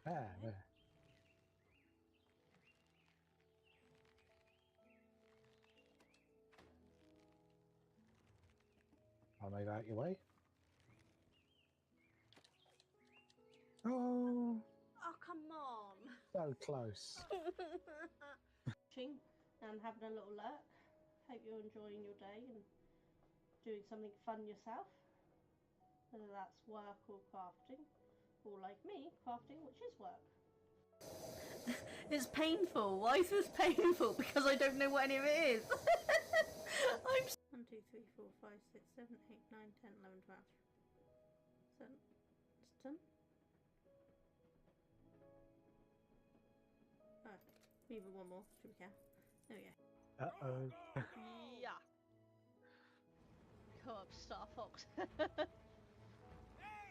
There. I'll move out your way. Oh, Oh, come on. so close. And having a little look. Hope you're enjoying your day and doing something fun yourself. Whether that's work or crafting. Or like me, crafting, which is work. It's painful. Why is this painful? Because I don't know what any of it is. I'm 1, 2, 3, 4, 5, 6, 7, 8, 9, 10, 11, 12. 7. It's done. Oh, maybe one more. Should we count? There we go. Uh-oh. Yeah. Come up, Star Fox.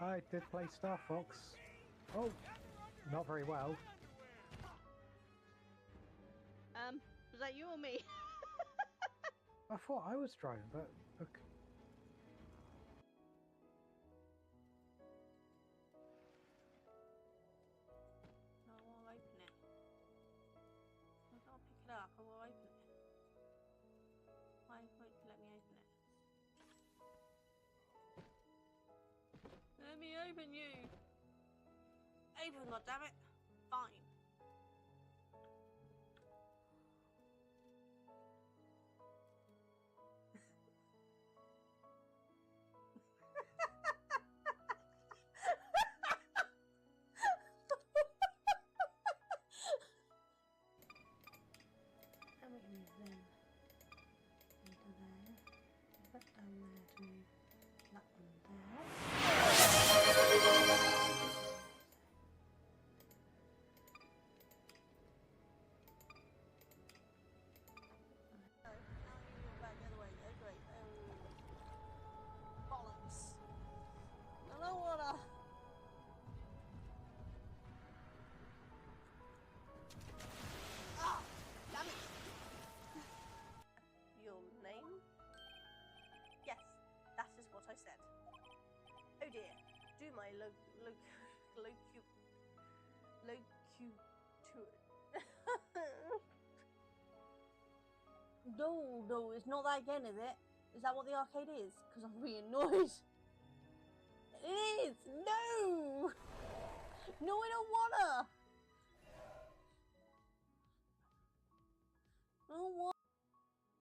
I did play Star Fox. Oh, not very well. Was that you or me? I thought I was trying, but okay. No, I won't open it. I can't pick it up. I won't open it. Why won't you let me open it? Let me open you. Open, goddammit. Fine. And we can move them into there. That down there to move that one there. Back the other way. Oh, great. Oh. Bollocks. I don't wanna. Ah! Damn it! Your name? Yes, that is what I said. Oh dear. Do my No, it's not that again, is it? Is that what the arcade is? Because I'm really annoyed. It is! No! No, I don't wanna! I don't want.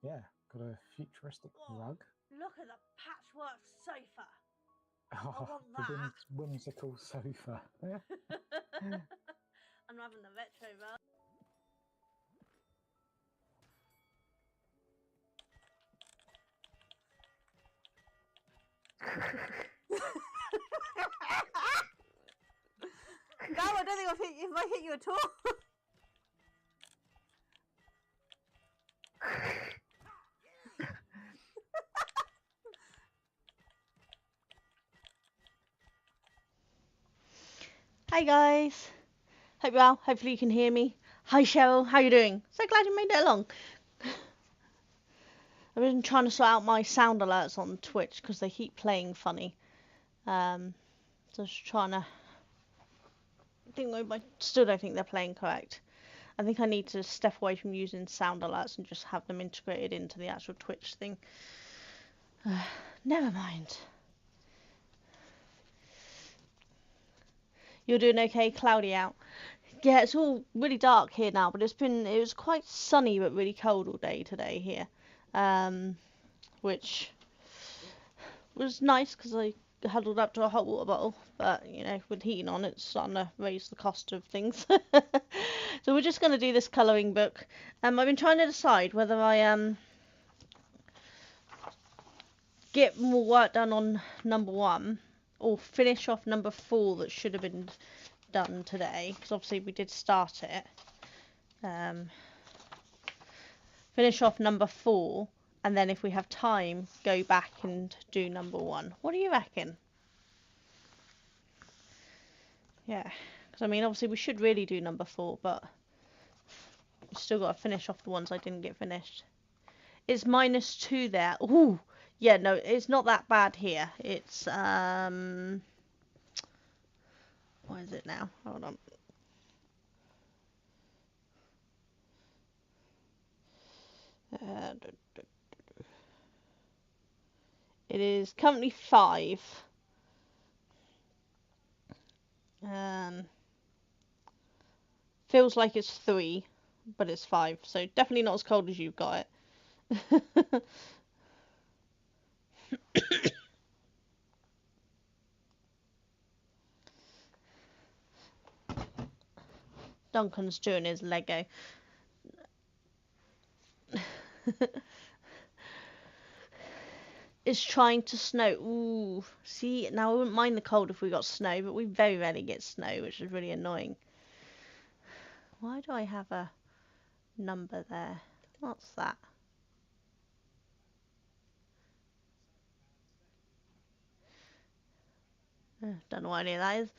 Yeah, got a futuristic rug. Look at the patchwork sofa. Oh, want the that. whimsical sofa. I'm having the retro rug. No, I don't think I've hit you. If I hit you at all. Hi guys. Hope you're well. Hopefully you can hear me. Hi Cheryl, how you doing? So glad you made it along. I've been trying to sort out my sound alerts on Twitch because they keep playing funny. Just trying to. Still don't think they're playing correct. I think I need to step away from using sound alerts and just have them integrated into the actual Twitch thing. Never mind. You're doing okay? Cloudy out. Yeah, it's all really dark here now, but it was quite sunny but really cold all day today here, which was nice because I huddled up to a hot water bottle, but you know, with heating on, it's starting to raise the cost of things. So we're just going to do this colouring book. I've been trying to decide whether I get more work done on number 1 or finish off number 4 that should have been done today, because obviously we did start it. Finish off number 4, and then if we have time, go back and do number 1. What do you reckon? Yeah, because I mean, obviously we should really do number 4, but we've still got to finish off the ones I didn't get finished. It's -2 there. Ooh, yeah, no, it's not that bad here. It's what is it now? Hold on. It is currently 5. Feels like it's 3, but it's 5. So definitely not as cold as you've got it. Duncan's doing his Lego. It's trying to snow. Ooh, see, now I wouldn't mind the cold if we got snow, but we very rarely get snow, which is really annoying. Why do I have a number there? What's that? Don't know what any of that is.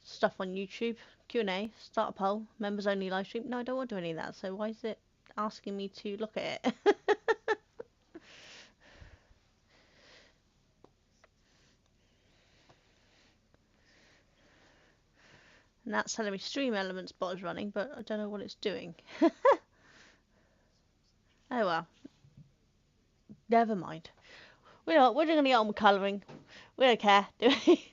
Stuff on YouTube, Q&A, start a poll, members only live stream. No, I don't want to do any of that, so why is it asking me to look at it? And that's telling me Stream Elements bot is running, but I don't know what it's doing. Oh well. Never mind. We're just going to get on with colouring. We don't care, do we?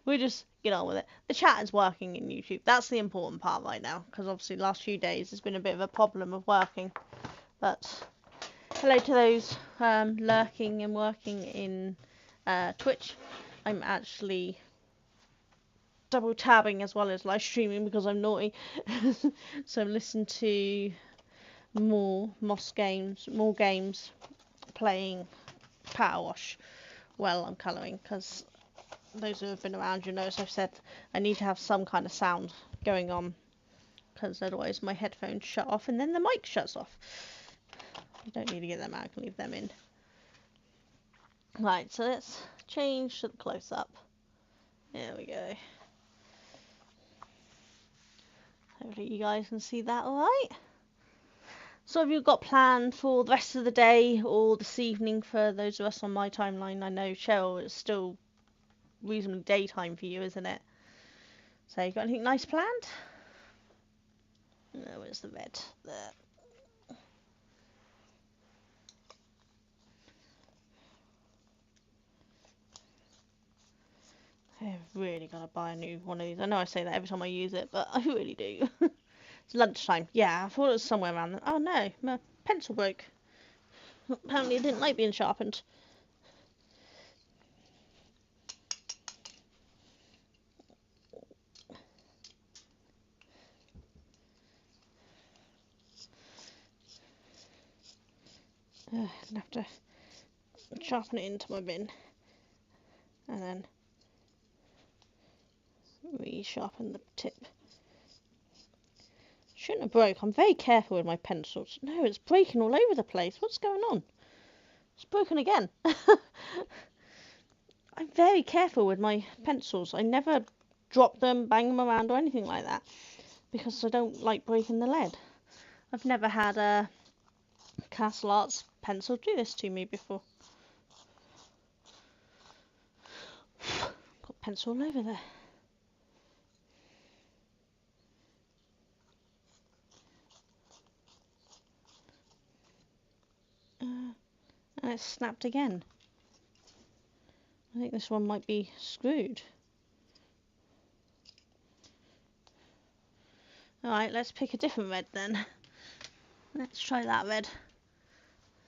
We just get on with it. The chat is working in YouTube. That's the important part right now, because obviously the last few days there's been a bit of a problem of working. But hello to those lurking and working in Twitch. I'm actually double tabbing as well as live streaming because I'm naughty. So listen to more games, playing Power Wash while I'm colouring, because those who have been around, you notice I've said I need to have some kind of sound going on, because otherwise my headphones shut off and then the mic shuts off. You don't need to get them out, I can leave them in. Right, so let's change to the close-up. There we go. Hopefully you guys can see that alright. So have you got planned for the rest of the day or this evening for those of us on my timeline? I know, Cheryl, it's still reasonably daytime for you, isn't it? So you got anything nice planned? No, where's the red? There. I've really got to buy a new one of these. I know I say that every time I use it, but I really do. It's lunchtime. Yeah, I thought it was somewhere around there. Oh no, my pencil broke. Apparently it didn't like being sharpened. I'll have to sharpen it into my bin and then re-sharpen the tip. Shouldn't have broke. I'm very careful with my pencils. No, it's breaking all over the place. What's going on? It's broken again. I'm very careful with my pencils. I never drop them, bang them around or anything like that, because I don't like breaking the lead. I've never had a Castle Arts pencil do this to me before. Got pencil all over there. And it's snapped again. I think this one might be screwed. Alright, let's pick a different red then. Let's try that red.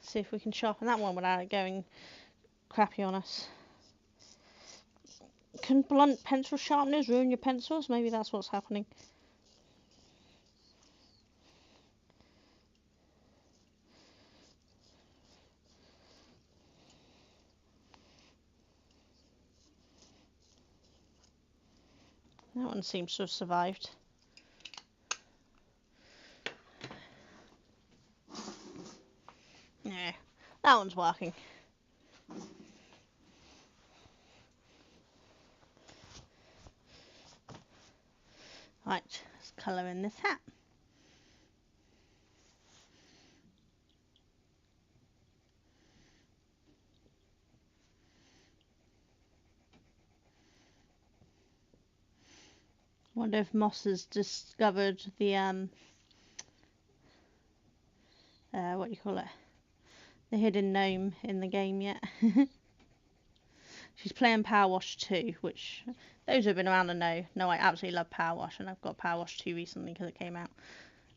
See if we can sharpen that one without it going crappy on us. Can blunt pencil sharpeners ruin your pencils? Maybe that's what's happening. That one seems to have survived. Yeah, that one's working. Right, let's colour in this hat. Wonder if Moss has discovered the what do you call it? The hidden gnome in the game yet. She's playing Power Wash 2, which those who have been around and know I absolutely love Power Wash, and I've got Power Wash 2 recently because it came out.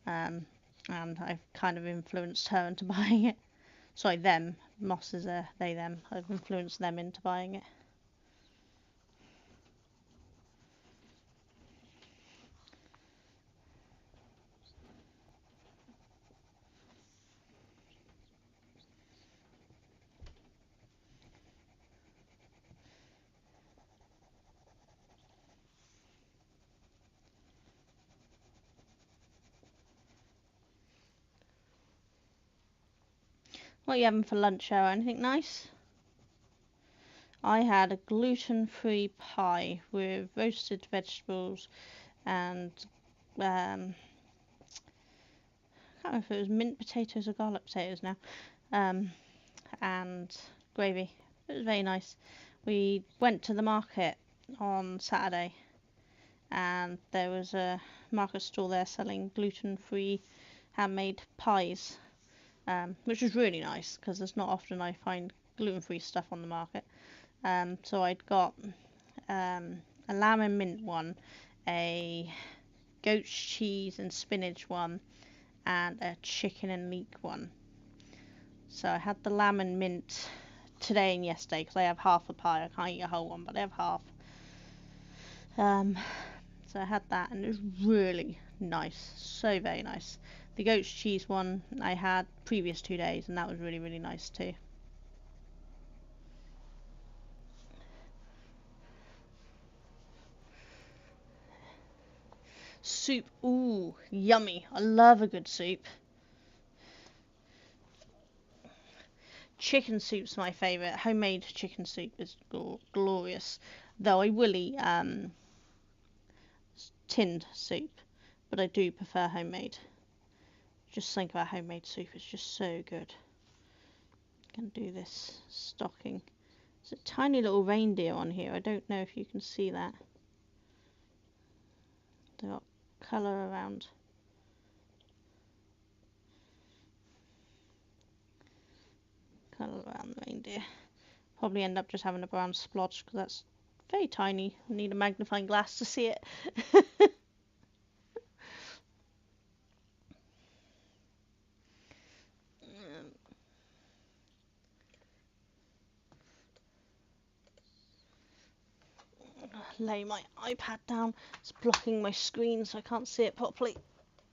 And I've kind of influenced her into buying it. Sorry, them. Moss is a they, them. I've influenced them into buying it. What are you having for lunch, or anything nice? I had a gluten-free pie with roasted vegetables and I can't remember if it was mint potatoes or garlic potatoes now, and gravy. It was very nice. We went to the market on Saturday, and there was a market stall there selling gluten-free handmade pies, which was really nice because it's not often I find gluten-free stuff on the market. So I'd got a lamb and mint one, a goat's cheese and spinach one, and a chicken and leek one. So I had the lamb and mint today and yesterday because I have half a pie. I can't eat a whole one, but I have half. So I had that, and it was really nice, so very nice. The goat's cheese one I had previous 2 days, and that was really, really nice too. Soup, ooh, yummy. I love a good soup. Chicken soup's my favourite. Homemade chicken soup is glorious. Though I will eat tinned soup, but I do prefer homemade. Just think about homemade soup, it's just so good. I can do this stocking. There's a tiny little reindeer on here. I don't know if you can see that. They've got colour around. Colour around the reindeer. Probably end up just having a brown splotch because that's very tiny. I need a magnifying glass to see it. Lay my iPad down. It's blocking my screen so I can't see it properly.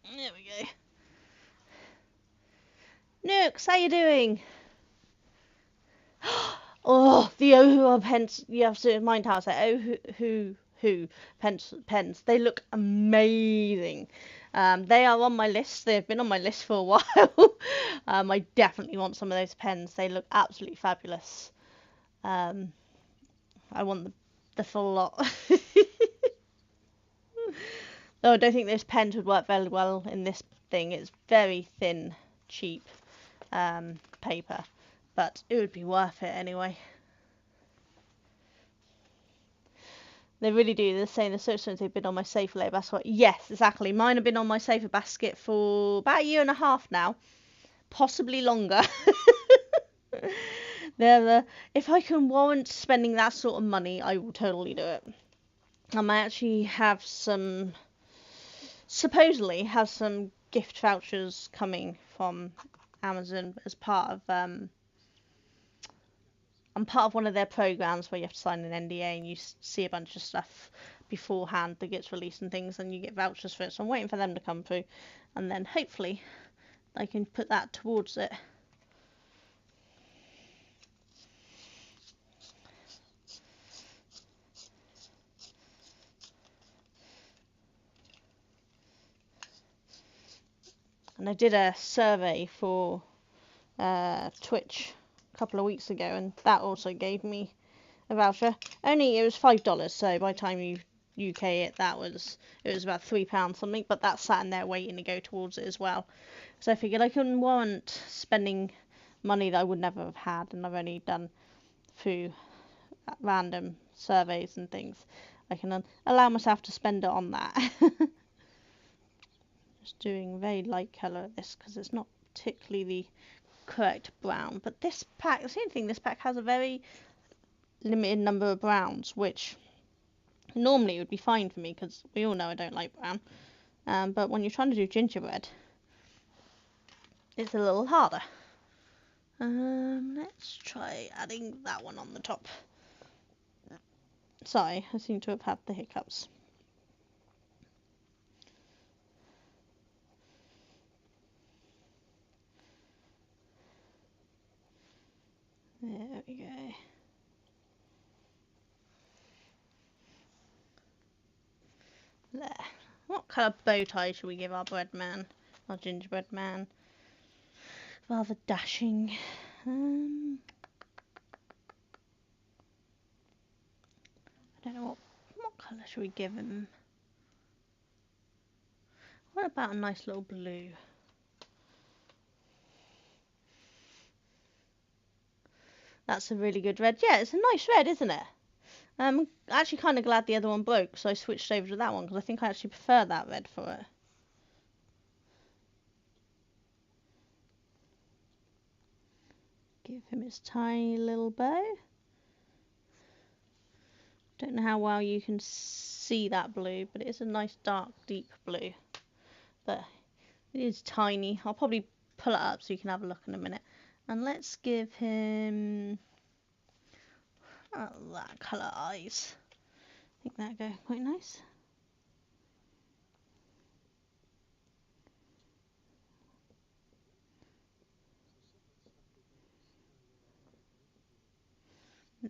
There we go. Nooks, how you doing? Oh, the Ohu pens. You have to mind how I say Ohu pens. They look amazing. They are on my list. They've been on my list for a while. I definitely want some of those pens. They look absolutely fabulous. I want the full lot. Though I don't think this pen would work very well in this thing. It's very thin, cheap paper, but it would be worth it anyway. They really do. They're saying the search terms they've been on my safer layer basket. Yes, exactly. Mine have been on my safer basket for about a year and a half now, possibly longer. If I can warrant spending that sort of money, I will totally do it. I might actually have supposedly have some gift vouchers coming from Amazon as part of I'm part of one of their programs where you have to sign an NDA and you see a bunch of stuff beforehand that gets released and things, and you get vouchers for it. So I'm waiting for them to come through, and then hopefully I can put that towards it. And I did a survey for Twitch a couple of weeks ago, and that also gave me a voucher. Only it was $5, so by the time you UK it, it was about £3 something, but that's sat in there waiting to go towards it as well. So I figured I couldn't warrant spending money that I would never have had, and I've only done through random surveys and things. I can allow myself to spend it on that. Just doing very light colour of this because it's not particularly the correct brown. But this pack, the same thing, this pack has a very limited number of browns, which normally would be fine for me because we all know I don't like brown. But when you're trying to do gingerbread, it's a little harder. Let's try adding that one on the top. Sorry, I seem to have had the hiccups. There we go. There. What colour bow tie should we give our bread man? Our gingerbread man? Rather dashing. I don't know what colour should we give him? What about a nice little blue? That's a really good red. Yeah, it's a nice red, isn't it? I'm actually kind of glad the other one broke, so I switched over to that one because I think I actually prefer that red for it. Give him his tiny little bow. Don't know how well you can see that blue, but it is a nice dark deep blue. But it is tiny. I'll probably pull it up so you can have a look in a minute. And let's give him that colour eyes. I think that'd go quite nice.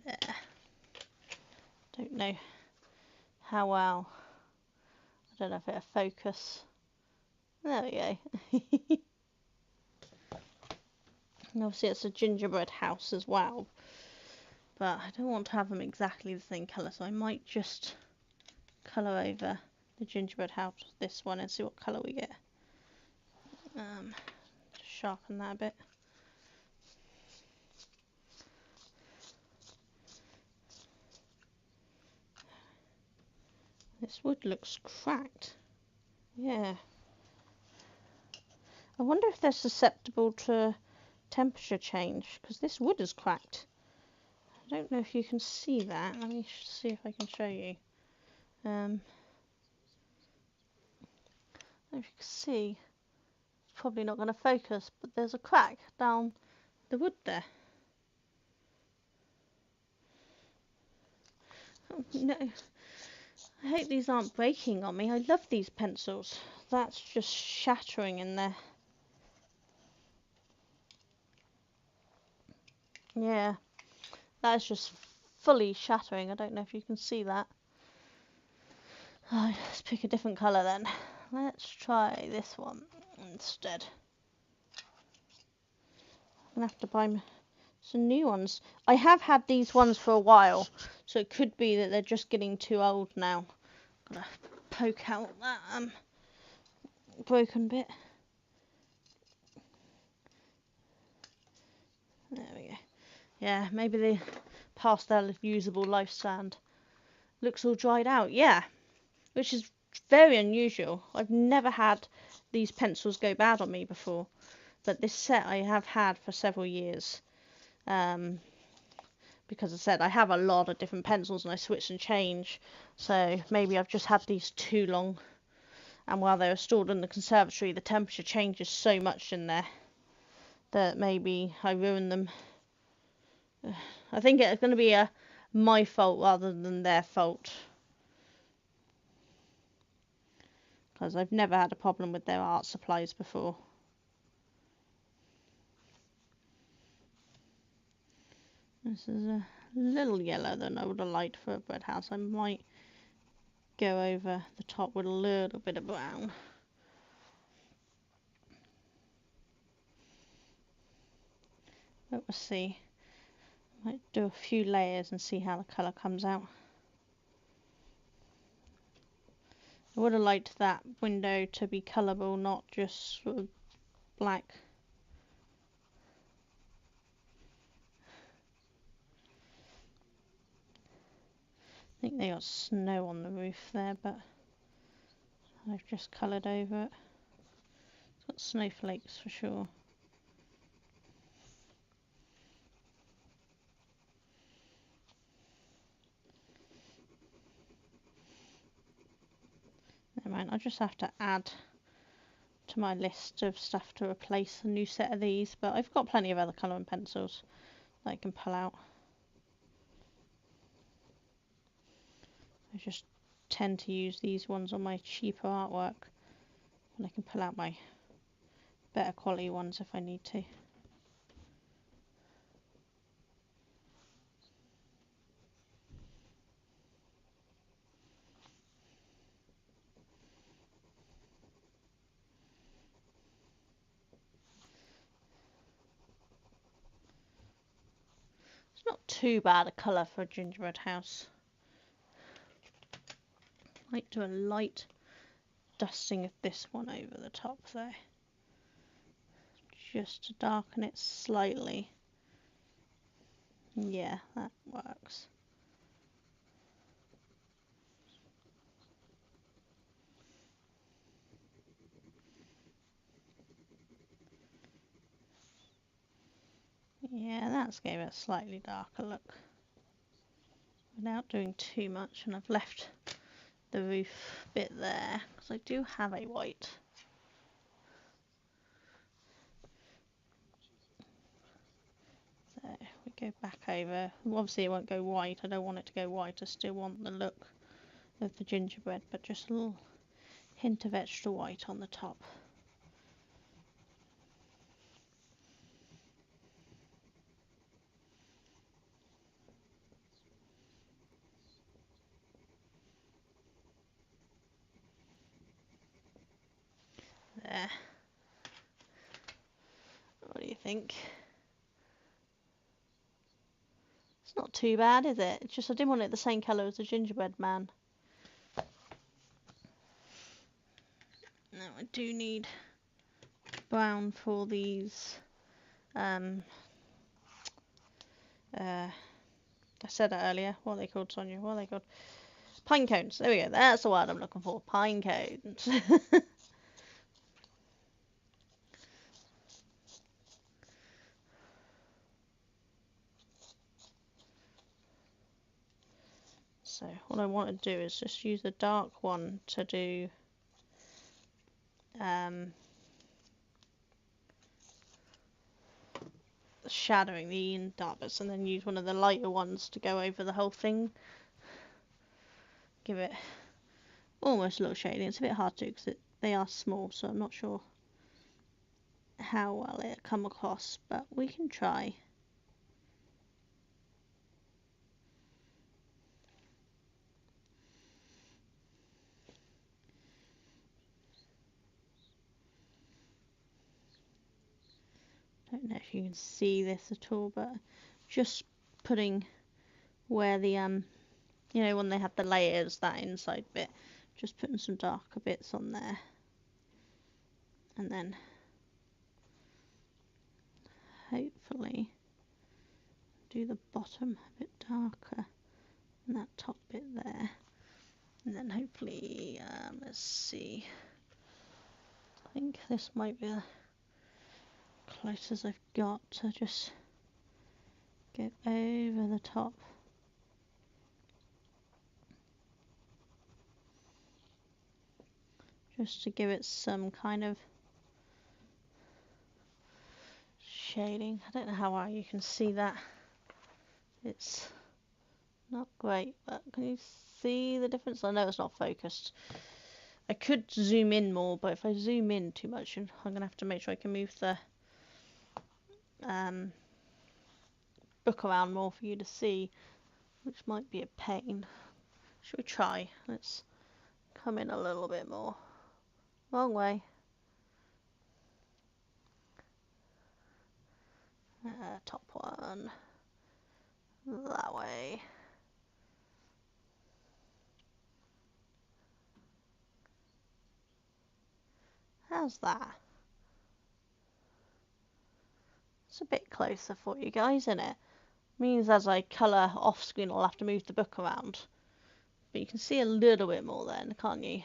There. Don't know how well. I don't know if it'll focus. There we go. And obviously it's a gingerbread house as well. But I don't want to have them exactly the same colour, so I might just colour over the gingerbread house with this one and see what colour we get. Just sharpen that a bit. This wood looks cracked. Yeah. I wonder if they're susceptible to temperature change, because this wood is cracked. I don't know if you can see that. Let me see if I can show you. If you can see, it's probably not going to focus, but there's a crack down the wood there. Oh, no. I hope these aren't breaking on me. I love these pencils. That's just shattering in there. Yeah, that's just fully shattering. I don't know if you can see that. Oh, let's pick a different colour then. Let's try this one instead. I'm going to have to buy some new ones. I have had these ones for a while, so it could be that they're just getting too old now. Gotta poke out that broken bit. There we go. Yeah, maybe the past their usable lifespan. Looks all dried out. Yeah, which is very unusual. I've never had these pencils go bad on me before, but this set I have had for several years. Because I said I have a lot of different pencils and I switch and change, so maybe I've just had these too long, and while they were stored in the conservatory the temperature changes so much in there that maybe I ruined them. I think it's going to be my fault rather than their fault, because I've never had a problem with their art supplies before. This is a little yellower than I would have liked for a bread house. I might go over the top with a little bit of brown. But we'll see. Might do a few layers and see how the colour comes out. I would have liked that window to be colourable, not just sort of black. I think they got snow on the roof there, but I've just coloured over it. It's got snowflakes for sure. I'll just have to add to my list of stuff to replace a new set of these, but I've got plenty of other colouring pencils that I can pull out. I just tend to use these ones on my cheaper artwork, and I can pull out my better quality ones if I need to. It's not too bad a colour for a gingerbread house. I might do a light dusting of this one over the top there, just to darken it slightly. Yeah, that works. Yeah, that's gave it a slightly darker look without doing too much, and I've left the roof bit there because I do have a white. So we go back over. Obviously it won't go white, I don't want it to go white, I still want the look of the gingerbread, but just a little hint of extra white on the top. There. What do you think? It's not too bad, is it? It's just I didn't want it the same colour as the gingerbread man. Now I do need brown for these. I said it earlier. What are they called, Sonia? What are they called? Pine cones. There we go. That's the word I'm looking for. Pine cones. So what I want to do is just use the dark one to do shadowing the dark bits, and then use one of the lighter ones to go over the whole thing. Give it almost a little shading. It's a bit hard to do because they are small, so I'm not sure how well it come across, but we can try. Don't know if you can see this at all, but just putting where the you know, when they have the layers, that inside bit, just putting some darker bits on there, and then hopefully do the bottom a bit darker and that top bit there, and then hopefully let's see, I think this might be the closest I've got to just go over the top. Just to give it some kind of shading. I don't know how well you can see that. It's not great, but can you see the difference? I know it's not focused. I could zoom in more, but if I zoom in too much, I'm going to have to make sure I can move the book around more for you to see, which might be a pain. Should we try? Let's come in a little bit more. Wrong way. Top one. That way. How's that? It's a bit closer for you guys, isn't it? Means as I colour off screen I'll have to move the book around. But you can see a little bit more then, can't you?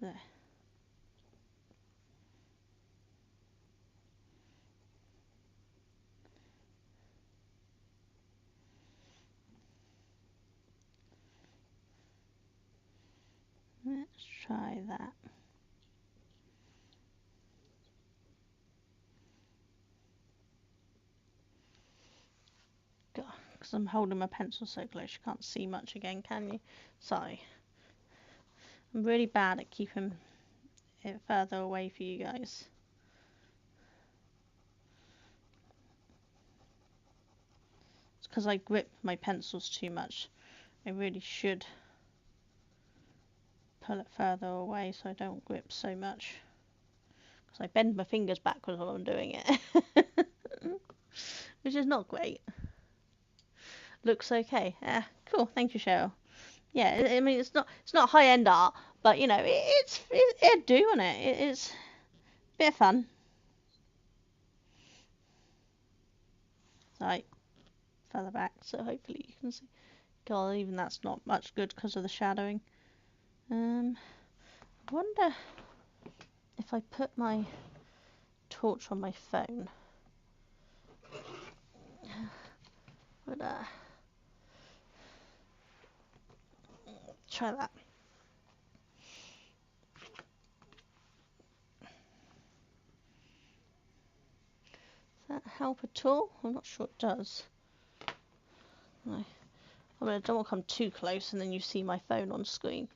There. Let's try that. Because I'm holding my pencil so close you can't see much again, can you? Sorry. I'm really bad at keeping it further away for you guys. It's because I grip my pencils too much. I really should pull it further away so I don't grip so much. Because I bend my fingers backwards while I'm doing it. Which is not great. Looks okay. Yeah, cool. Thank you, Cheryl. Yeah, I mean it's not high end art, but you know it's doing it. It's a bit of fun. Right, further back, so hopefully you can see. God, even that's not much good because of the shadowing. I wonder if I put my torch on my phone. Would try that. Does that help at all? I'm not sure it does. No. I mean, I don't want to come too close and then you see my phone on screen.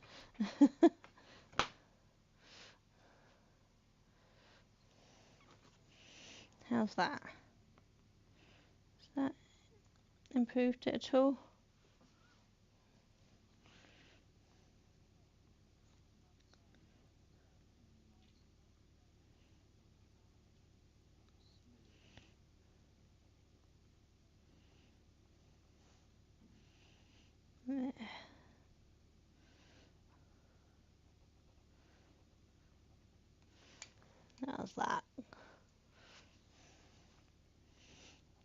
How's that? Has that improved it at all? How's that?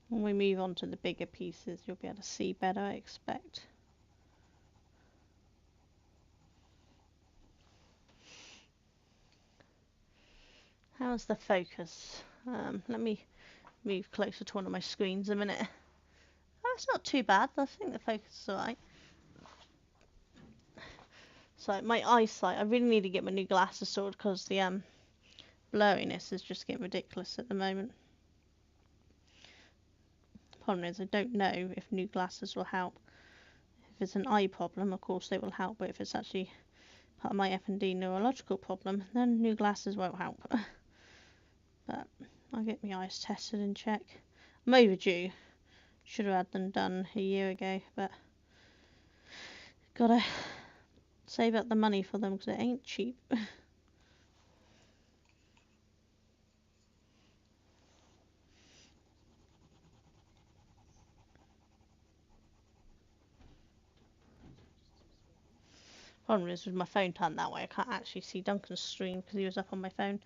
When we move on to the bigger pieces, you'll be able to see better, I expect. How's the focus? Let me move closer to one of my screens a minute. Oh, it's not too bad. I think the focus is alright. So my eyesight, I really need to get my new glasses sorted because the blurriness is just getting ridiculous at the moment. The problem is I don't know if new glasses will help. If it's an eye problem, of course they will help, but if it's actually part of my F&D neurological problem, then new glasses won't help. But I'll get my eyes tested and check. I'm overdue. Should have had them done a year ago, but gotta save up the money for them because it ain't cheap. Problem is with my phone turned that way, I can't actually see Duncan's stream because he was up on my phone.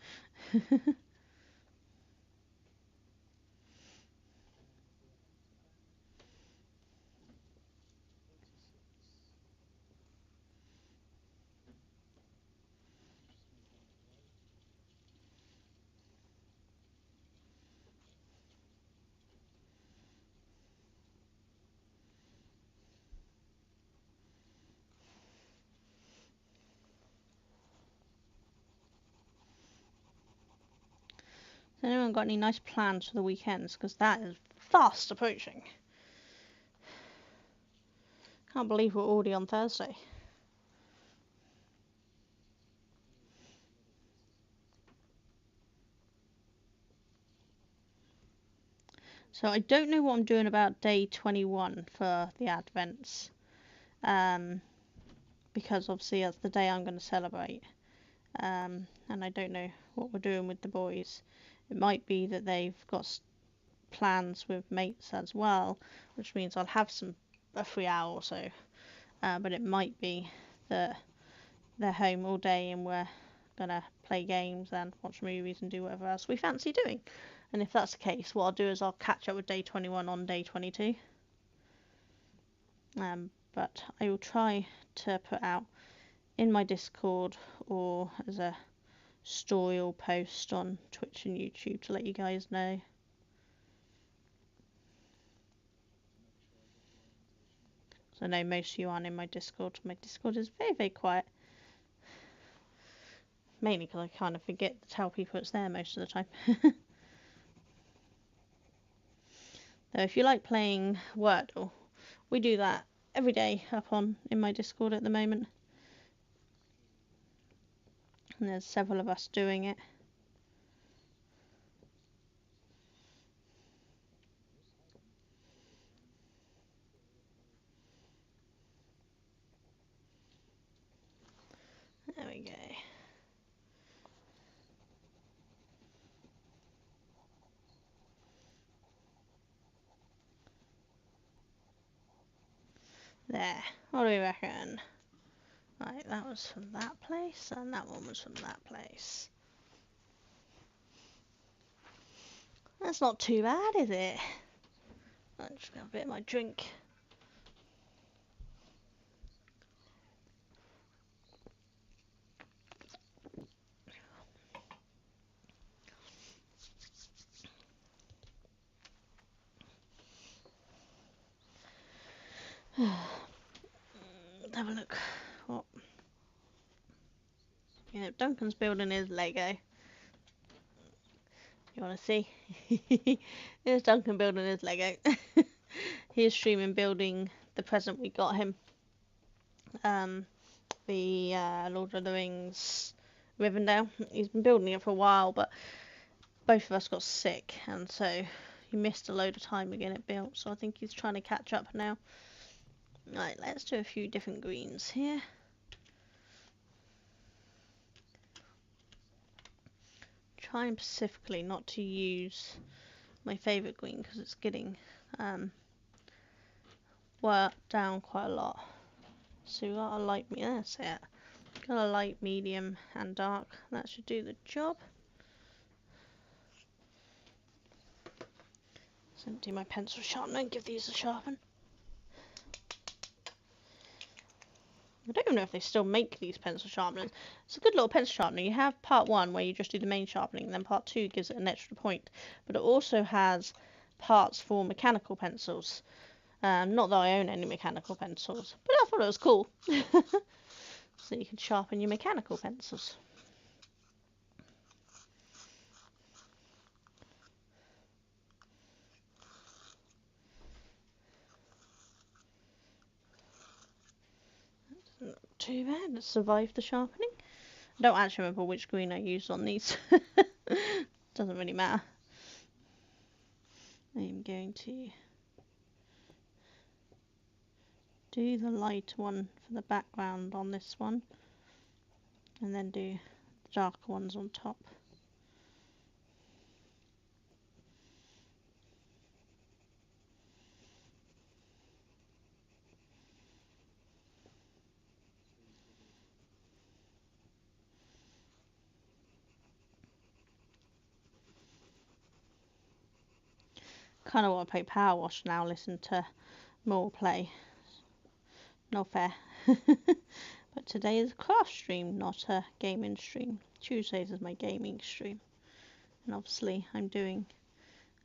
Has anyone got any nice plans for the weekends? Because that is fast approaching. Can't believe we're already on Thursday. So I don't know what I'm doing about day 21 for the Advents. Because obviously that's the day I'm going to celebrate. And I don't know what we're doing with the boys. It might be that they've got plans with mates as well, which means I'll have a free hour or so. But it might be that they're home all day and we're gonna play games and watch movies and do whatever else we fancy doing. And if that's the case, what I'll do is I'll catch up with day 21 on day 22. But I will try to put out in my Discord or as a story or post on Twitch and YouTube to let you guys know. So I know most of you aren't in my Discord. My Discord is very, very quiet. mainly because I kind of forget to tell people it's there most of the time. Though if you like playing Wordle, we do that every day up on in my Discord at the moment. And there's several of us doing it. There we go. There. What do we reckon? Right, that was from that place, and that one was from that place. That's not too bad, is it? I'm just going to have a bit of my drink. Let's have a look. What? You know, Duncan's building his Lego. You want to see? Here's Duncan building his Lego. He's streaming building the present we got him. The Lord of the Rings Rivendell. He's been building it for a while, but both of us got sick, and so he missed a load of time getting it built. So I think he's trying to catch up now. Right, let's do a few different greens here. Trying specifically not to use my favourite green because it's getting worked down quite a lot. So we got a light, that's it. Got a light, medium, and dark. That should do the job. Let's empty my pencil sharpener and give these a sharpen. I don't even know if they still make these pencil sharpeners. It's a good little pencil sharpener. You have part 1 where you just do the main sharpening, and then part 2 gives it an extra point. But it also has parts for mechanical pencils. Not that I own any mechanical pencils, but I thought it was cool. So you can sharpen your mechanical pencils. Not too bad. Let's survive the sharpening. I don't actually remember which green I used on these. Doesn't really matter. I'm going to do the light one for the background on this one, and then do the darker ones on top. Kind of want to play Power Wash now, listen to more play. Not fair. But today is a craft stream, not a gaming stream. Tuesdays is my gaming stream. And obviously I'm doing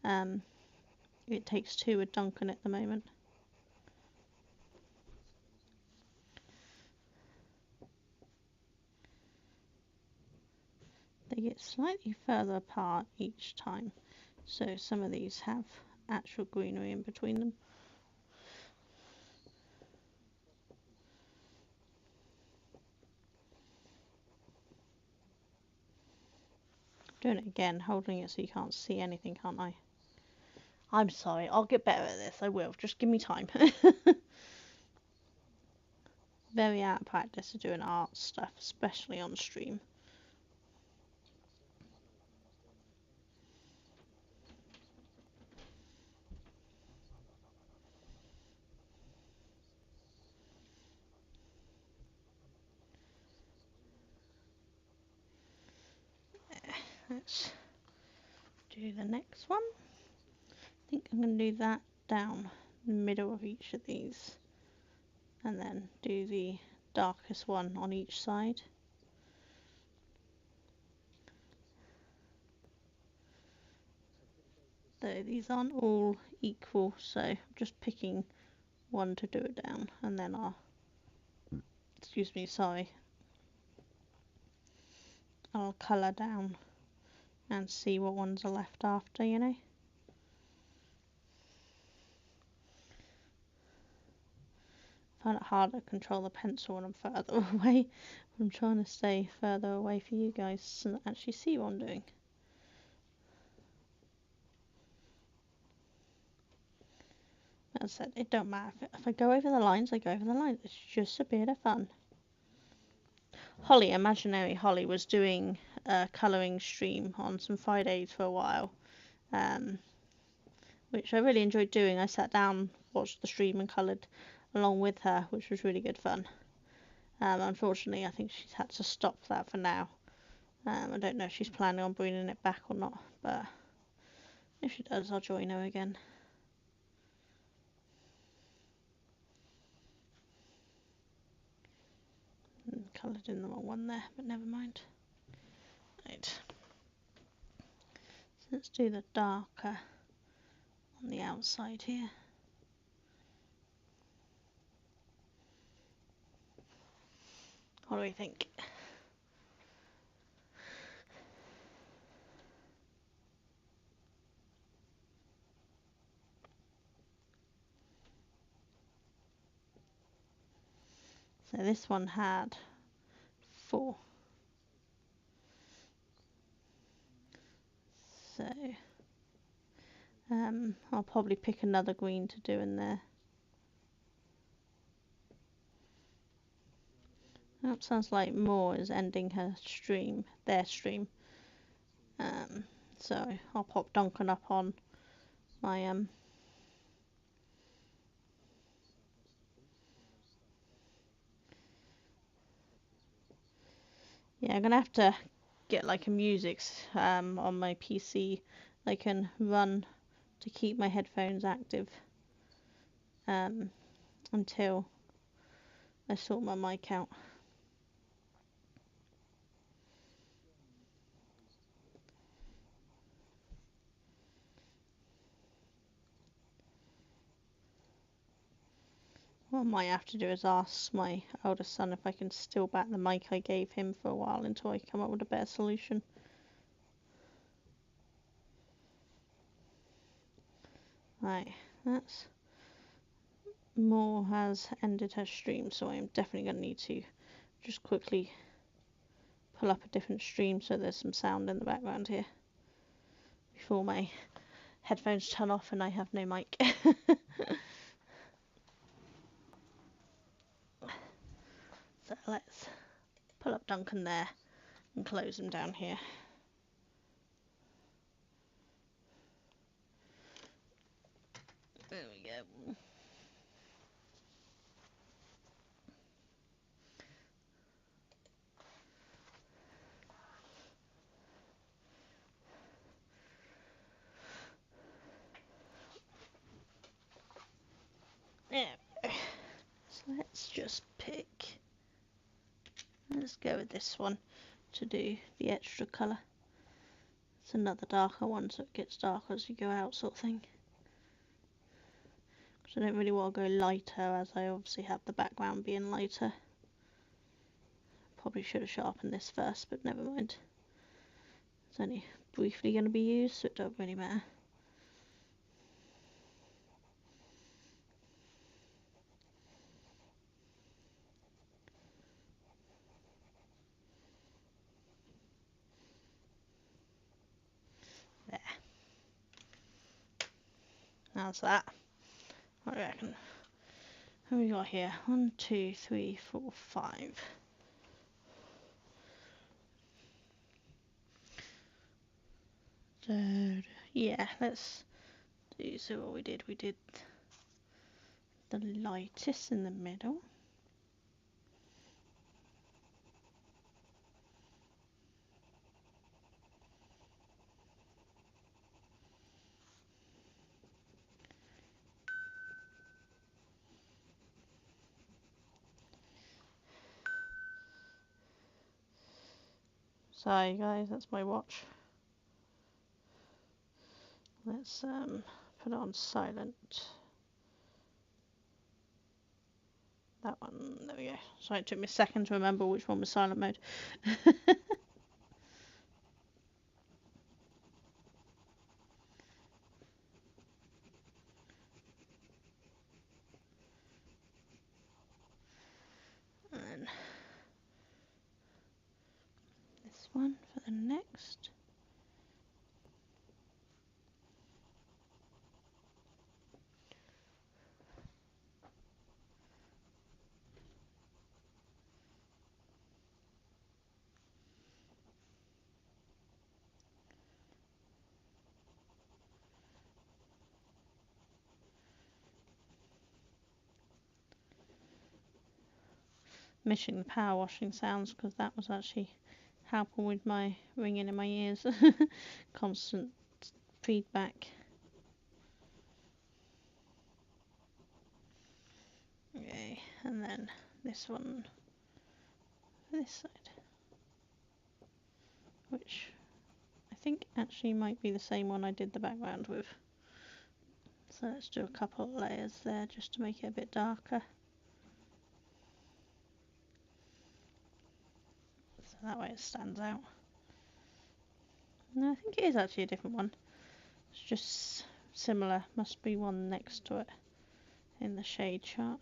It Takes Two with Duncan at the moment. They get slightly further apart each time. So some of these have actual greenery in between them. Doing it again, holding it so you can't see anything, can't I? I'm sorry, I'll get better at this, I will. Just give me time. Very out of practice of doing art stuff, especially on stream. Let's do the next one. I think I'm going to do that down the middle of each of these, and then do the darkest one on each side. So these aren't all equal, so I'm just picking one to do it down, and then I'll I'll colour down and see what ones are left after, you know. I find it harder to control the pencil when I'm further away. I'm trying to stay further away for you guys to actually see what I'm doing. As I said, it don't matter. If I go over the lines, I go over the lines. It's just a bit of fun. Holly, Imaginary Holly, was doing a colouring stream on some Fridays for a while, which I really enjoyed doing. I sat down, watched the stream and coloured along with her, which was really good fun. Unfortunately, I think she's had to stop that for now. I don't know if she's planning on bringing it back or not, but if she does, I'll join her again. Coloured in the wrong one there, but never mind. Right. So let's do the darker on the outside here. What do we think? So this one had 4. So I'll probably pick another green to do in there. That sounds like Moore is ending her stream, their stream. So I'll pop Duncan up on my yeah, I'm gonna have to get like a music on my PC I can run to keep my headphones active until I sort my mic out. What I might have to do is ask my eldest son if I can steal back the mic I gave him for a while until I come up with a better solution. Right, that's Moore has ended her stream, so I'm definitely going to need to just quickly pull up a different stream so there's some sound in the background here before my headphones turn off and I have no mic. So let's pull up Duncan there and close him down here. There we go. There we go. So let's just pick, let's go with this one to do the extra colour. It's another darker one, so it gets darker as you go out, sort of thing. Because I don't really want to go lighter, as I obviously have the background being lighter. Probably should have sharpened this first, but never mind. It's only briefly going to be used, so it doesn't really matter. There. How's that? What do you reckon? What have we got here? 1, 2, 3, 4, 5. Yeah, let's do, so what we did the lightest in the middle. Sorry guys, that's my watch. Let's put it on silent. That one, there we go. Sorry, it took me a second to remember which one was silent mode. this one for the next. Missing the power washing sounds because that was actually helping with my ringing in my ears. Constant feedback. Okay, and then this one this side, which I think actually might be the same one I did the background with. So let's do a couple of layers there just to make it a bit darker. So that way it stands out. No, I think it is actually a different one. It's just similar. Must be one next to it in the shade chart.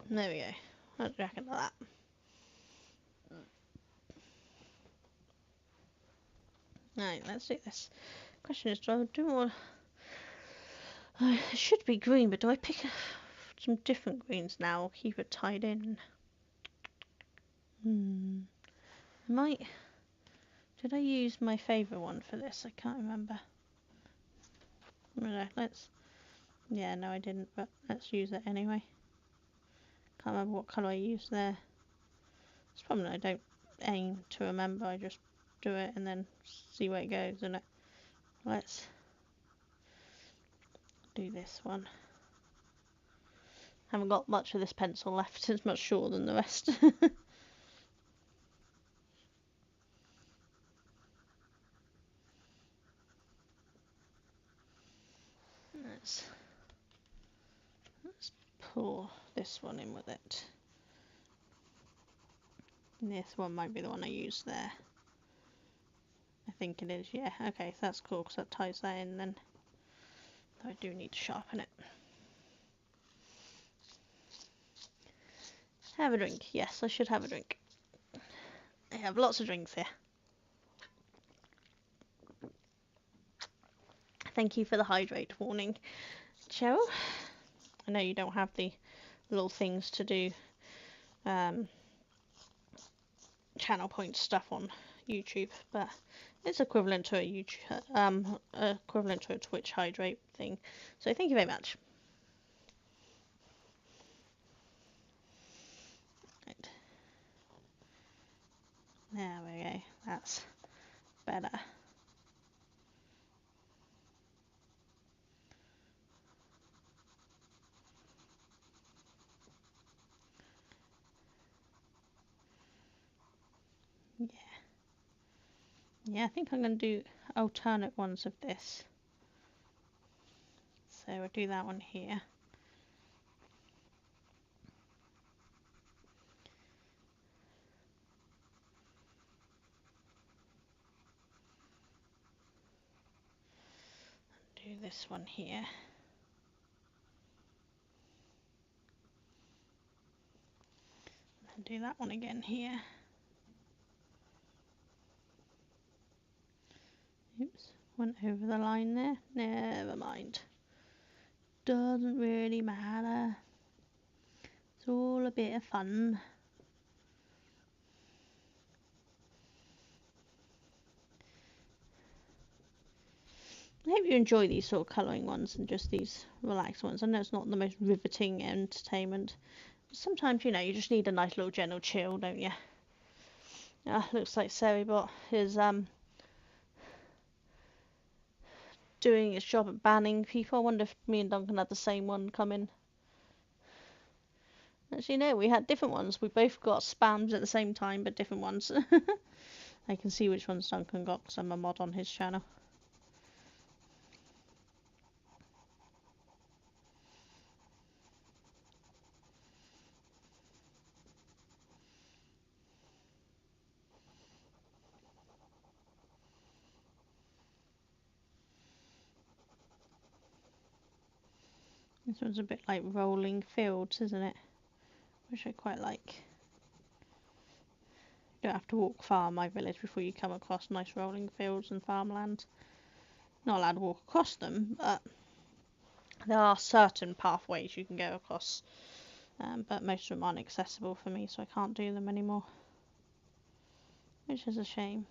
There we go. What do you reckon of that? Right, let's do this. Question is, do I do more? It should be green, but do I pick some different greens now or keep it tied in? Might. Did I use my favourite one for this? I can't remember. No, let's. Yeah, no, I didn't, but let's use it anyway. Can't remember what colour I used there. It's probably I don't aim to remember. I just do it and then see where it goes, isn't it? Let's do this one. Haven't got much of this pencil left. It's much shorter than the rest. let's pull this one in with it. And this one might be the one I used there. I think it is, yeah. Okay, so that's cool because that ties that in then. Though I do need to sharpen it. Have a drink. Yes, I should have a drink. I have lots of drinks here. Thank you for the hydrate warning, Cheryl. I know you don't have the little things to do channel point stuff on YouTube, but it's equivalent to a YouTube, equivalent to a Twitch hydrate thing. So thank you very much. Right. There we go. That's better. Yeah. Yeah, I think I'm going to do alternate ones of this. So we'll do that one here. Do this one here. And do that one again here. Oops, went over the line there. Never mind. Doesn't really matter. It's all a bit of fun. I hope you enjoy these sort of colouring ones and just these relaxed ones. I know it's not the most riveting entertainment. But sometimes, you know, you just need a nice little gentle chill, don't you? Looks like Seribot is doing its job at banning people. I wonder if me and Duncan had the same one come in. Actually, no, we had different ones. We both got spams at the same time, but different ones. I can see which ones Duncan got because I'm a mod on his channel. This one's a bit like rolling fields, isn't it? Which I quite like. You don't have to walk far in my village before you come across nice rolling fields and farmland. Not allowed to walk across them, but there are certain pathways you can go across. But most of them aren't accessible for me, so I can't do them anymore. Which is a shame.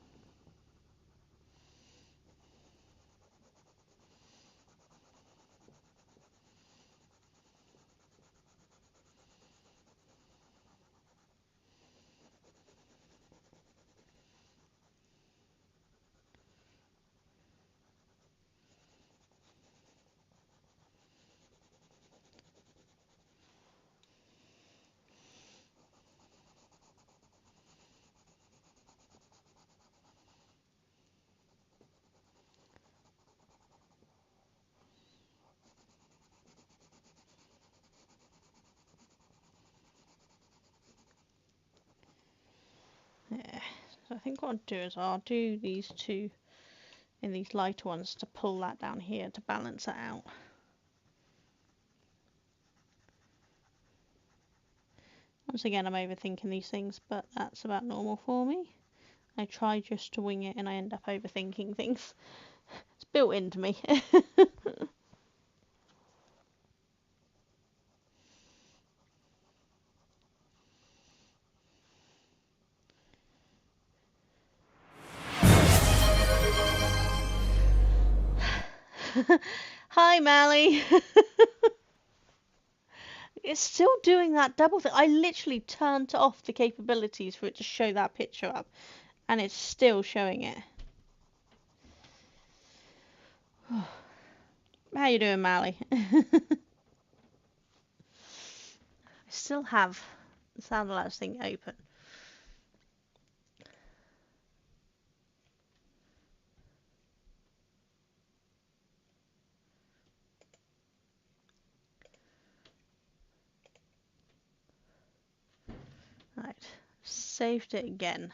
Yeah, so I think what I'll do is I'll do these two in these lighter ones to pull that down here to balance it out. Once again, I'm overthinking these things, but that's about normal for me. I try just to wing it and I end up overthinking things. It's built into me. Hi, Mally. It's still doing that double thing. I literally turned off the capabilities for it to show that picture up, and it's still showing it. How you doing, Mally? I still have the sound alerts thing open. Right, saved it again.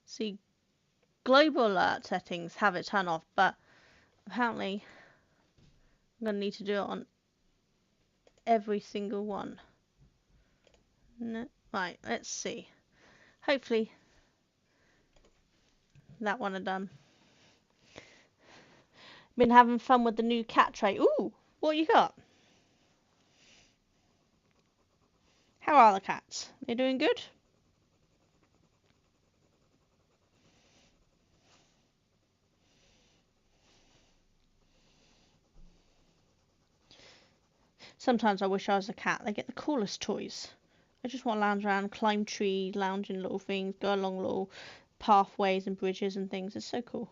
See, global alert settings have it turned off, but apparently I'm going to need to do it on every single one. No. Right, let's see. Hopefully that one are done. Been having fun with the new cat tray. Ooh, what you got? How are the cats? They doing good? Sometimes I wish I was a cat. They get the coolest toys. I just want to lounge around, climb trees, lounge in little things, go along little pathways and bridges and things. It's so cool.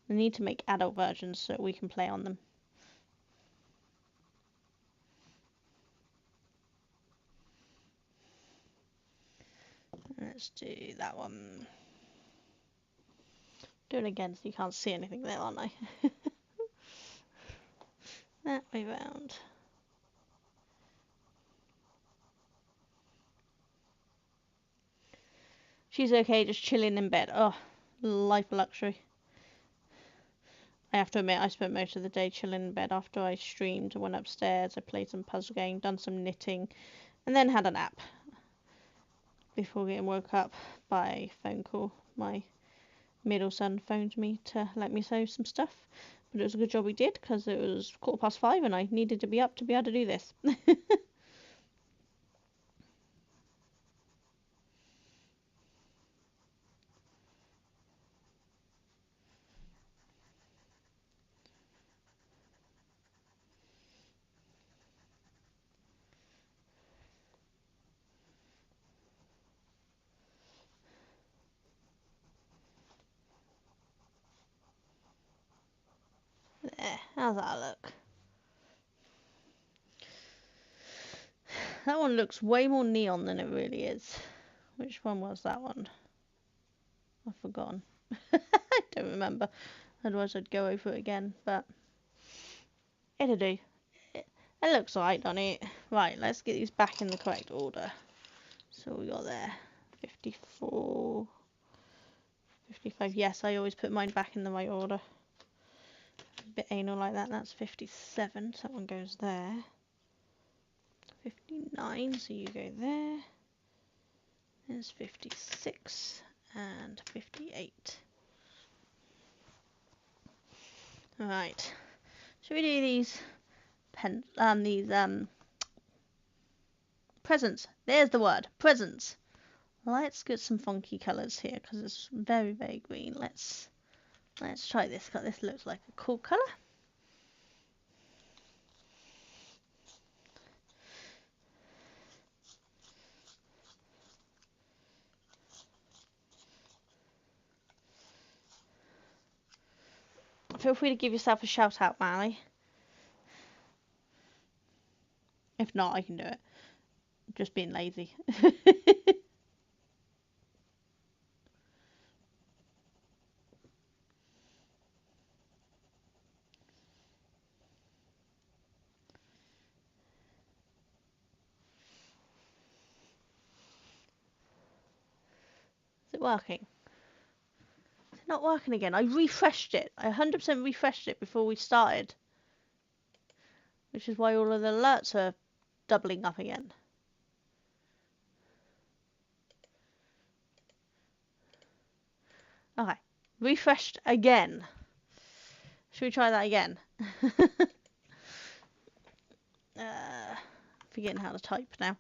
We need to make adult versions so we can play on them. Let's do that one. Do it again so you can't see anything there, aren't I? That way round. She's okay, just chilling in bed. Oh, life of luxury. I have to admit, I spent most of the day chilling in bed after I streamed. I went upstairs, I played some puzzle game, done some knitting, and then had a nap before getting woke up by a phone call. My middle son phoned me to let me sew some stuff, but it was a good job he did because it was 5:15 and I needed to be up to be able to do this. There, how's that look? That one looks way more neon than it really is. Which one was that one? I've forgotten. I don't remember. Otherwise I'd go over it again, but it'll do. It looks alright, doesn't it? Right, let's get these back in the correct order. So we got there 54, 55. Yes, I always put mine back in the right order. bit anal like that. That's 57, so that one goes there. 59, so you go there. There's 56 and 58. Right. Should we do these presents? There's the word, presents. Let's get some funky colours here because it's very, very green. Let's try this. This looks like a cool colour. Feel free to give yourself a shout out, Mally. If not, I can do it. I'm just being lazy. Is it working? Is it not working again? I refreshed it. I 100% refreshed it before we started. Which is why all of the alerts are doubling up again. Okay. Refreshed again. Should we try that again? Forgetting how to type now.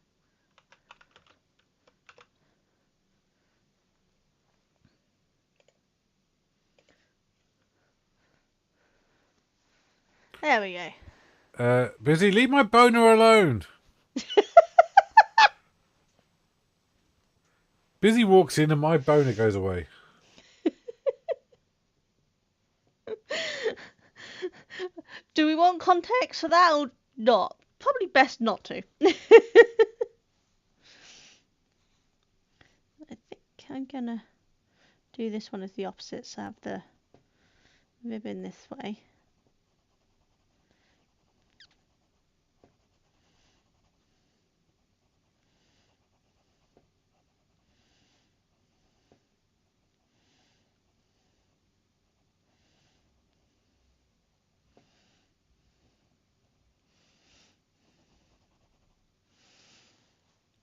There we go. Busy, leave my boner alone. Busy walks in and my boner goes away. Do we want context for that or not? Probably best not to. I think I'm gonna do this one as the opposite, so I have the ribbon this way.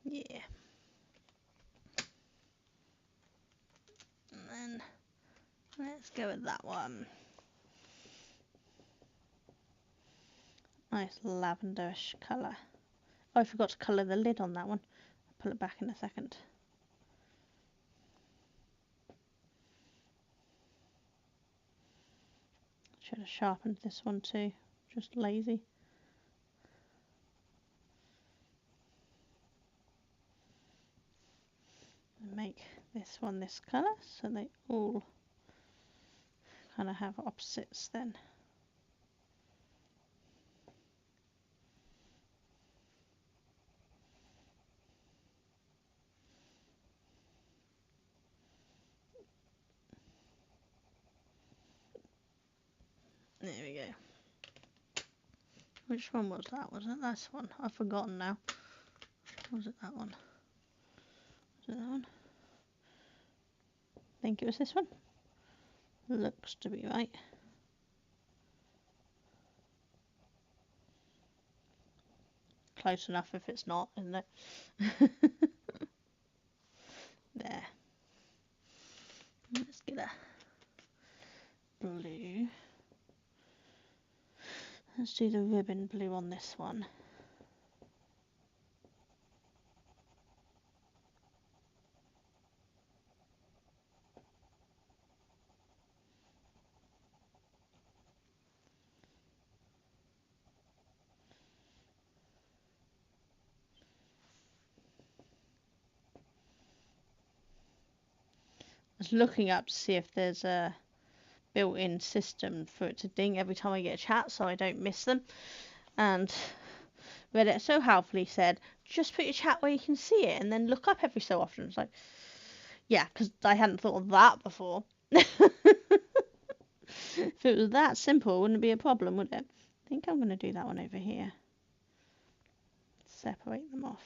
Yeah. And then let's go with that one. Nice lavenderish colour. Oh, I forgot to colour the lid on that one. I'll pull it back in a second. Should have sharpened this one too. Just lazy. And make this one this colour so they all kind of have opposites then. There we go. Which one was that? Was it this one? I've forgotten now. Or was it that one? Was it that one? I think it was this one. Looks to be right. Close enough if it's not, isn't it? There. Let's get a blue. Let's do the ribbon blue on this one. I was looking up to see if there's a built-in system for it to ding every time I get a chat so I don't miss them. And Reddit so helpfully said, just put your chat where you can see it and then look up every so often. It's like, yeah, because I hadn't thought of that before. If it was that simple, it wouldn't be a problem, would it? I think I'm going to do that one over here. Separate them off.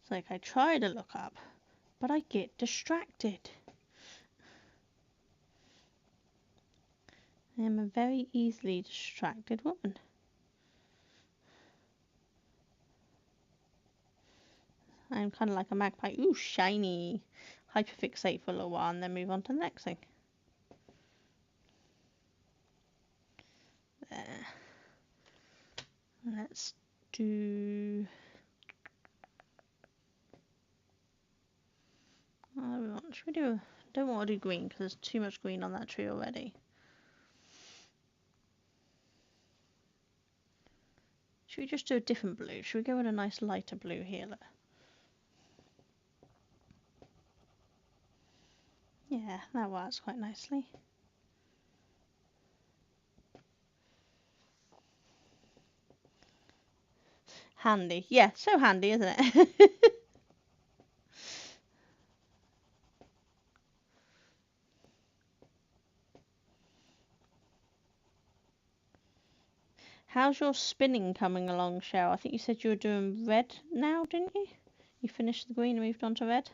It's like I try to look up, but I get distracted. I am a very easily distracted woman. I'm kind of like a magpie. Ooh, shiny. Hyperfixate for a little while and then move on to the next thing. There. Let's do... should we do... Don't want to do green because there's too much green on that tree already. Should we just do a different blue? Should we go with a nice lighter blue here? Look. Yeah, that works quite nicely. Handy. Yeah, so handy, isn't it? How's your spinning coming along, Cheryl? I think you said you were doing red now, didn't you? You finished the green and moved on to red?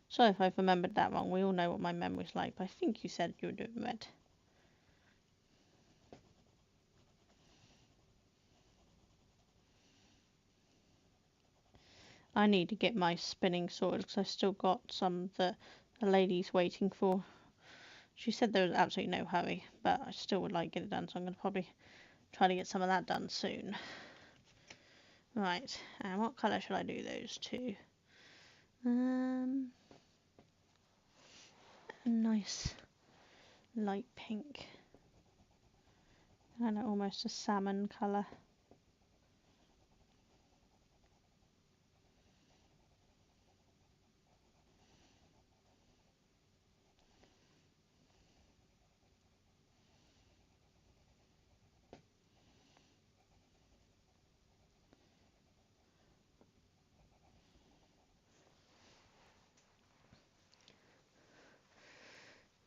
Sorry if I've remembered that wrong. We all know what my memory's like, but I think you said you were doing red. I need to get my spinning sorted because I've still got some that the lady's waiting for. She said there was absolutely no hurry, but I still would like to get it done, so I'm going to probably try to get some of that done soon. Right, and what colour should I do those to? A nice light pink. And almost a salmon colour.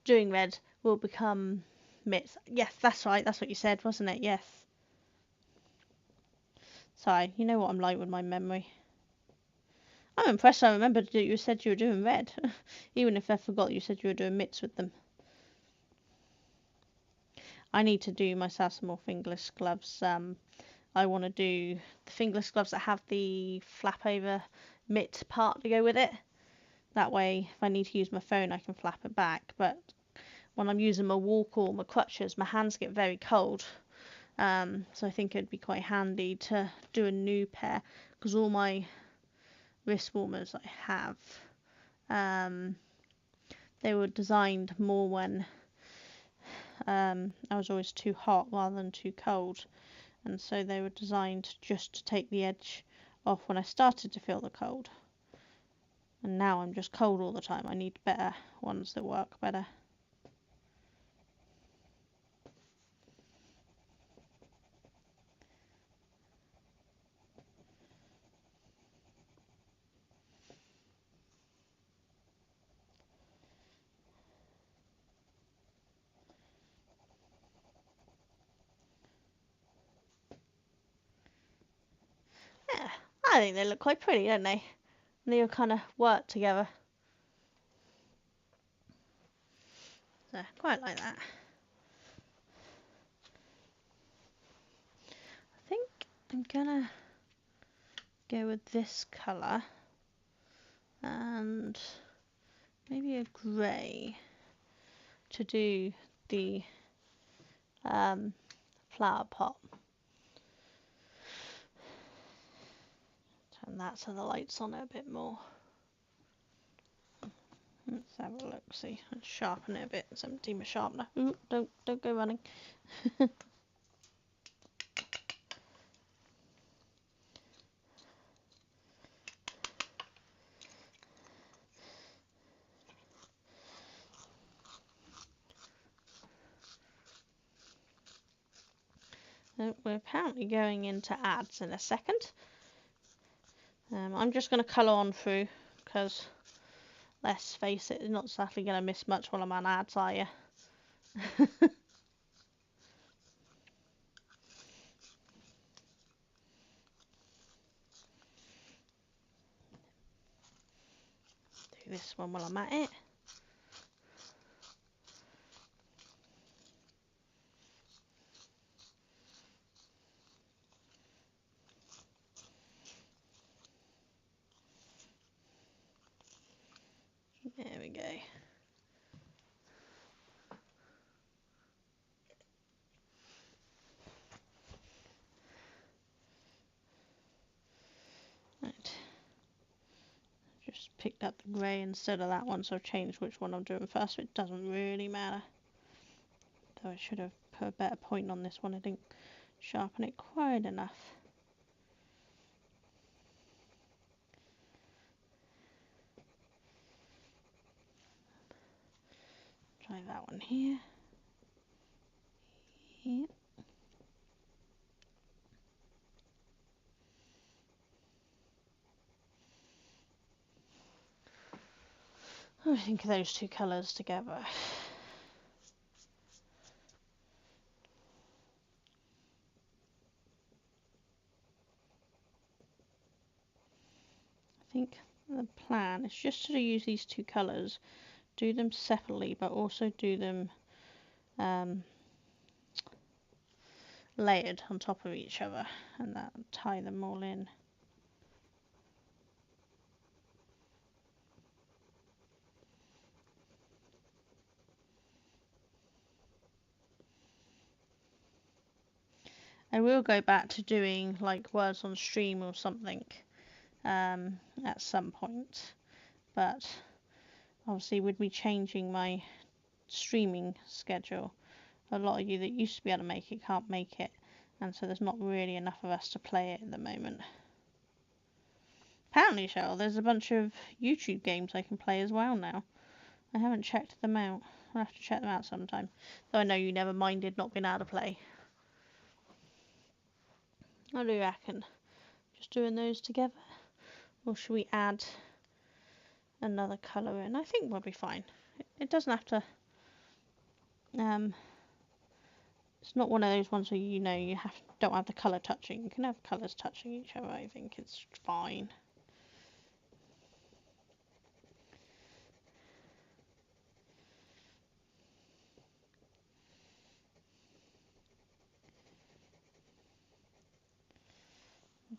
Doing red will become mitts. Yes, that's right. That's what you said, wasn't it? Yes. Sorry, you know what I'm like with my memory. I'm impressed I remembered that you said you were doing red. Even if I forgot you said you were doing mitts with them. I need to do myself some more fingerless gloves. I want to do the fingerless gloves that have the flap over mitt part to go with it. That way, if I need to use my phone, I can flap it back. But when I'm using my walker or my crutches, my hands get very cold. So I think it'd be quite handy to do a new pair, because all my wrist warmers I have, they were designed more when I was always too hot rather than too cold, and so they were designed just to take the edge off when I started to feel the cold. And now I'm just cold all the time. I need better ones that work better. Yeah, I think they look quite pretty, don't they? And they all kind of work together. So, quite like that. I think I'm gonna go with this colour and maybe a grey to do the flower pot. Turn that so the light's on it a bit more. Let's have a look, see. Let's sharpen it a bit. Let's empty my sharpener. Ooh, don't go running. We're apparently going into ads in a second. I'm just going to colour on through, because let's face it, you're not exactly going to miss much while I'm on ads, are you? this one while I'm at it. There we go. Right. Just picked up the grey instead of that one, so I've changed which one I'm doing first, so it doesn't really matter. Though I should have put a better point on this one, I didn't sharpen it quite enough. Try that one here. Here. I think of those two colours together. I think the plan is just to use these two colours, do them separately, but also do them layered on top of each other, and that tie them all in. I will go back to doing like words on stream or something at some point, but obviously with me changing my streaming schedule, a lot of you that used to be able to make it can't make it, and so there's not really enough of us to play it at the moment. Apparently, Cheryl, there's a bunch of YouTube games I can play as well now. I haven't checked them out. I'll have to check them out sometime. Though I know you never minded not being able to play. What do you reckon? Just doing those together? Or should we add another colour in? I think we'll be fine. It doesn't have to... it's not one of those ones where you know you don't have the colour touching. You can have colours touching each other. I think it's fine.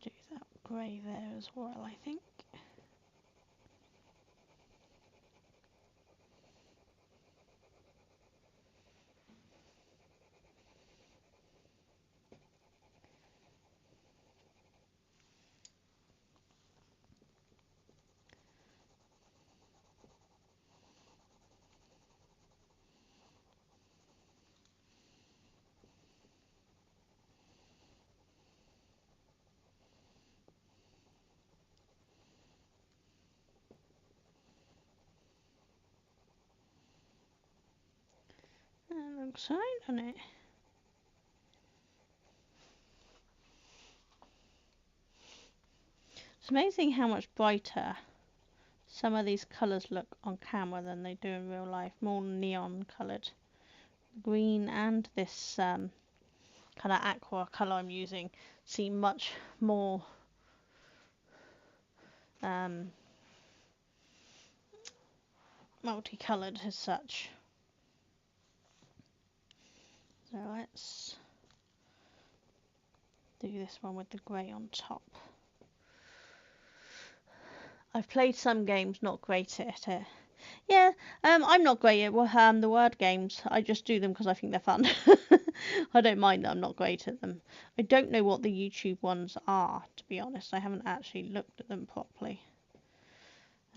Do that grey there as well, I think. That looks fine, doesn't it? It's amazing how much brighter some of these colours look on camera than they do in real life. More neon coloured. Green and this kind of aqua colour I'm using seem much more multicoloured as such. So let's do this one with the grey on top. I've played some games, not great at it. Yeah, I'm not great at the word games. I just do them because I think they're fun. I don't mind that I'm not great at them. I don't know what the YouTube ones are, to be honest. I haven't actually looked at them properly.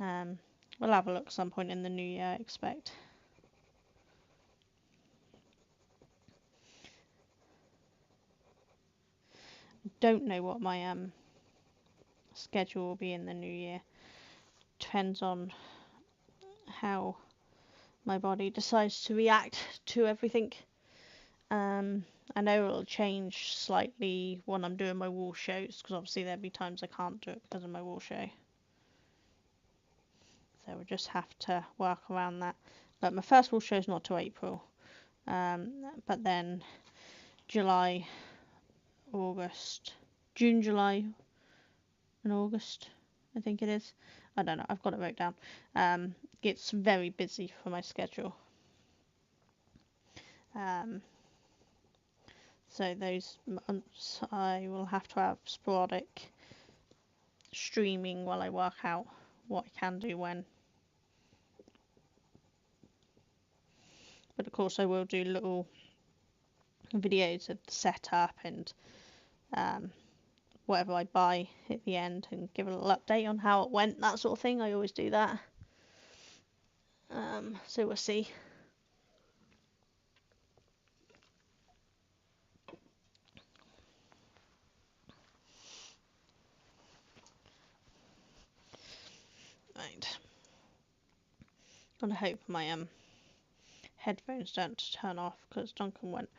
We'll have a look some point in the new year, I expect. I don't know what my schedule will be in the new year. Depends on how my body decides to react to everything. I know it'll change slightly when I'm doing my wall shows, because obviously there'll be times I can't do it because of my wall show. So we'll just have to work around that. But my first wall show is not till April. But then July, August, June, July and August I think it is. I don't know, I've got it wrote down. It's very busy for my schedule. So those months I will have to have sporadic streaming while I work out what I can do when. But of course I will do little videos of the setup and whatever I buy at the end and give a little update on how it went, that sort of thing. I always do that. So we'll see. Right. And I hope my headphones don't turn off because Duncan went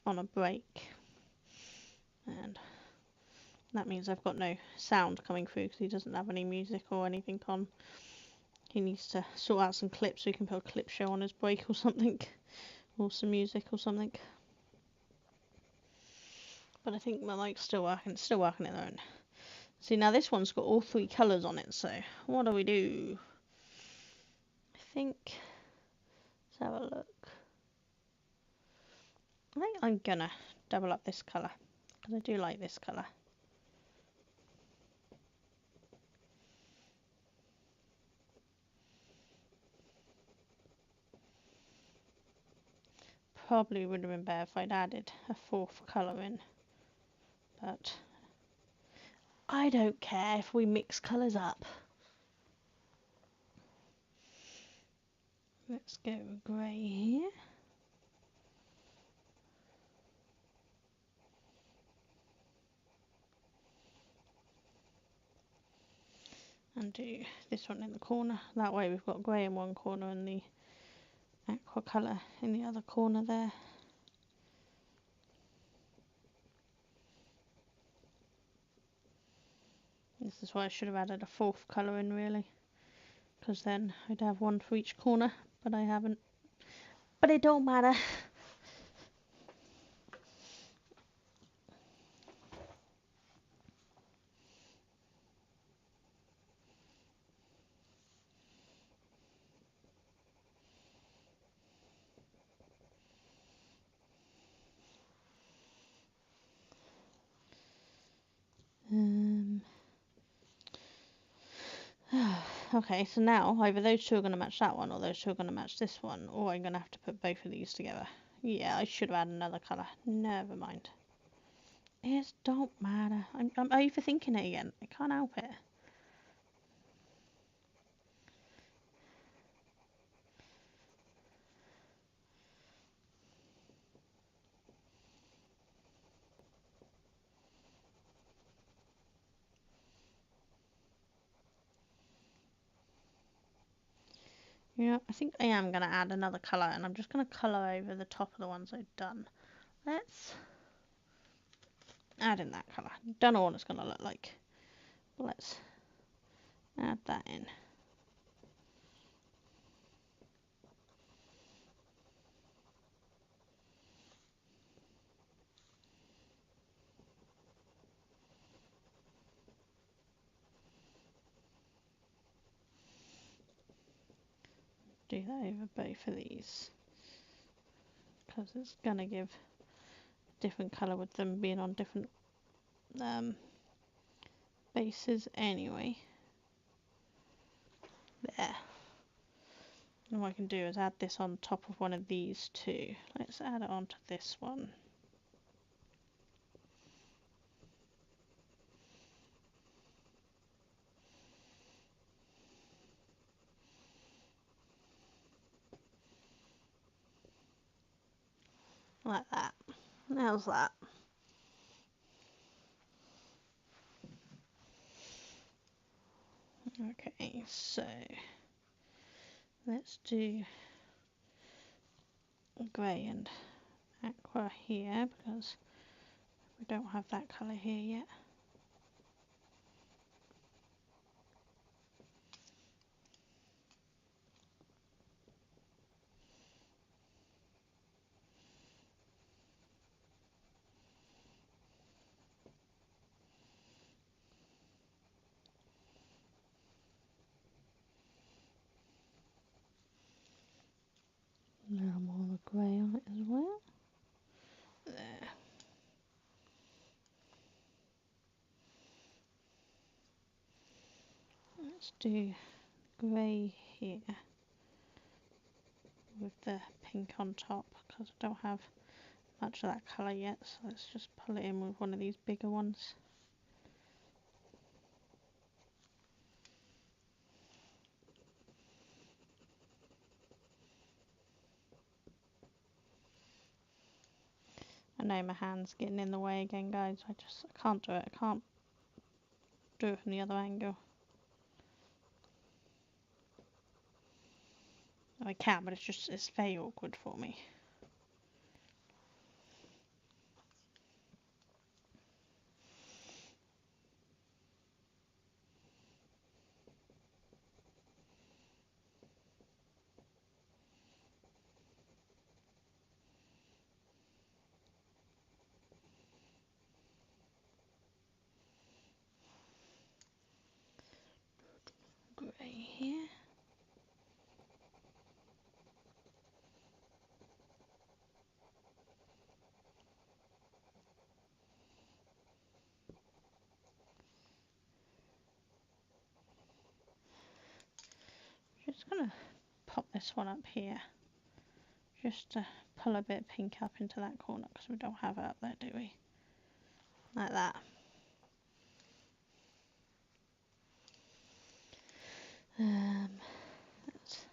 on a break. And that means I've got no sound coming through because he doesn't have any music or anything on. He needs to sort out some clips so he can put a clip show on his break or something. Or some music or something. But I think my mic's still working. It's still working its own. See, now this one's got all 3 colours on it, so what do we do? I think, let's have a look. I think I'm gonna double up this colour, because I do like this colour. Probably would have been better if I'd added a 4th colour in, but I don't care if we mix colours up. Let's go grey here. And do this one in the corner. That way we've got grey in one corner and the aqua colour in the other corner there. This is why I should have added a 4th colour in, really, because then I'd have one for each corner, but I haven't. But it don't matter. Okay, so now either those 2 are going to match that one or those 2 are going to match this one, or I'm going to have to put both of these together. Yeah, I should have had another colour. Never mind. It don't matter. I'm overthinking it again. I can't help it. You know, I think I am going to add another colour, and I'm just going to colour over the top of the ones I've done. Let's add in that colour. Don't know what it's going to look like. Let's add that in. Do that over both of these, because it's going to give a different colour with them being on different bases anyway. There. And what I can do is add this on top of one of these 2. Let's add it onto this one. Like that. How's that? Okay, so let's do grey and aqua here because we don't have that colour here yet. let's do grey here with the pink on top, because I don't have much of that colour yet, so let's just pull it in with one of these bigger ones. I know my hand's getting in the way again, guys. I can't do it. I can't do it from the other angle. I can, but it's very awkward for me. Grey here. Just gonna pop this one up here, just to pull a bit of pink up into that corner, because we don't have it up there, do we? Like that. Let's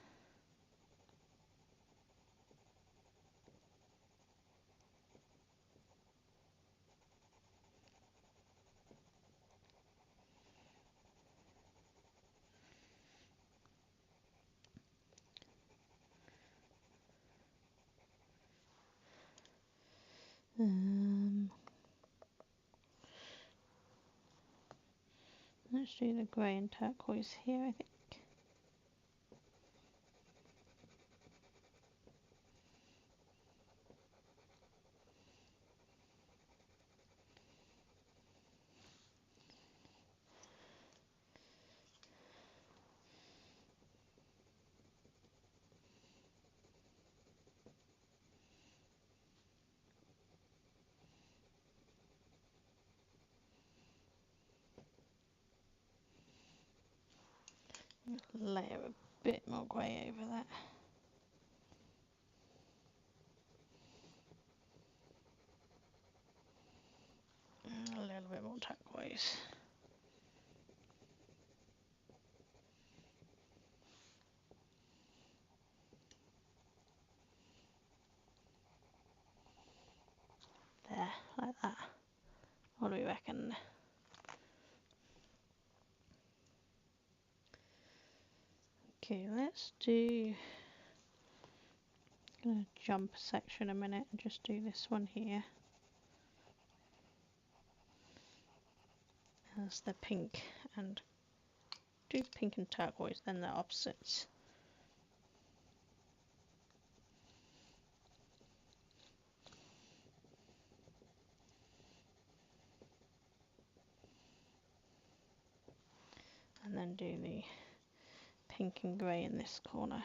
let's do the grey and turquoise here, I think. Layer a bit more grey over that. And a little bit more turquoise. There, like that. What do we reckon? Okay, let's do... I'm going to jump a section a minute and just do this one here. As the pink, and do pink and turquoise, then the opposites. And then do the pink and grey in this corner.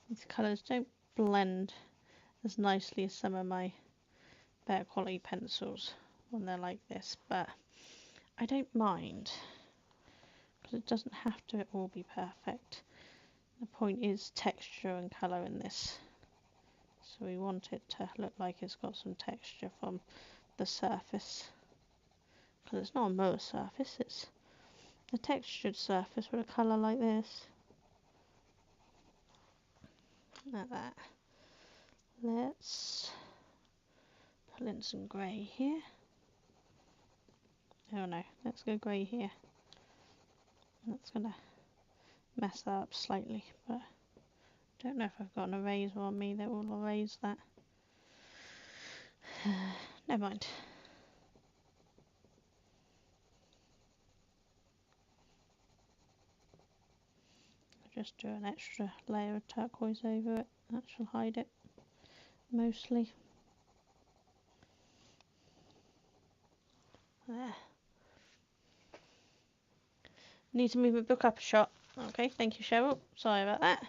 These colours don't blend as nicely as some of my better quality pencils when they're like this, but I don't mind, because it doesn't have to all be perfect. The point is texture and colour in this, so we want it to look like it's got some texture from the surface, because it's not a mirror surface, it's a textured surface with a colour like this, like that. Let's pull in some grey here. Oh no, let's go grey here. That's gonna mess that up slightly, but I don't know if I've got an eraser on me that will erase that. Never mind. I'll just do an extra layer of turquoise over it. That shall hide it mostly. There. Need to move my book up a shot. Okay, thank you, Cheryl. Sorry about that.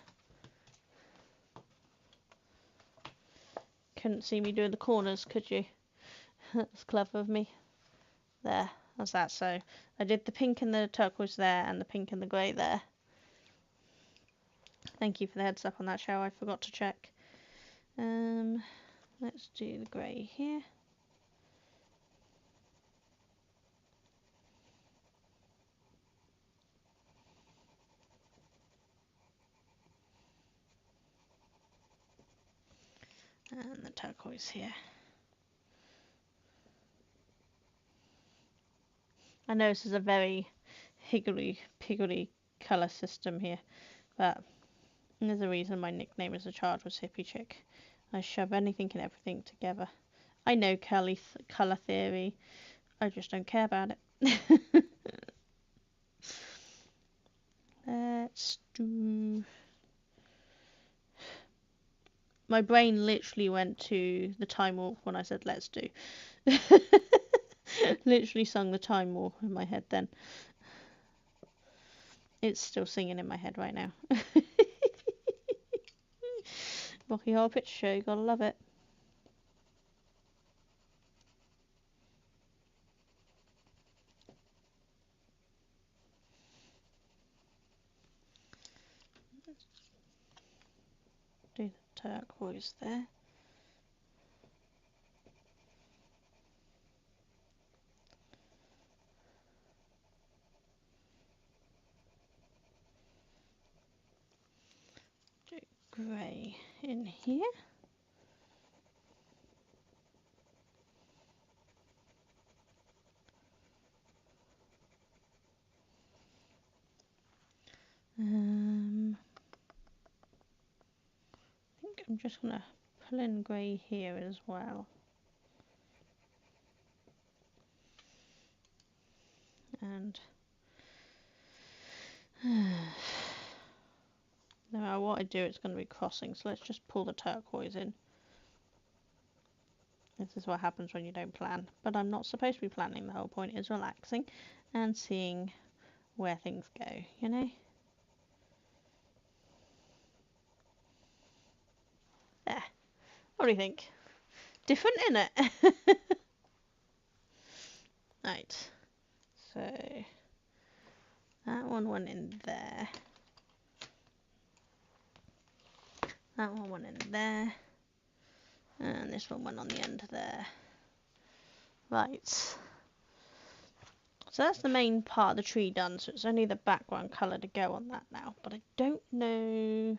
couldn't see me doing the corners, could you? That's clever of me. There, that's that. So I did the pink and the turquoise there, and the pink and the grey there. Thank you for the heads up on that, Cheryl. I forgot to check. Let's do the grey here. And the turquoise here. I know this is a very higgledy-piggledy colour system here, but there's a reason my nickname as a child was Hippie Chick. I shove anything and everything together. I know colour theory, I just don't care about it. Let's do... My brain literally went to the Time Walk when I said let's do. Literally sung the Time Walk in my head then. It's still singing in my head right now. Rocky Horror Picture Show, you gotta love it. Do the turquoise there. Do grey in here. I think I'm just gonna pull in grey here as well. And no matter what I do, it's going to be crossing, so let's just pull the turquoise in. This is what happens when you don't plan, but I'm not supposed to be planning. The whole point is relaxing and seeing where things go, you know? There. What do you think? Different, innit? Right. So that one went in there. That one went in there. And this one went on the end there. Right. So that's the main part of the tree done. So it's only the background colour to go on that now. But I don't know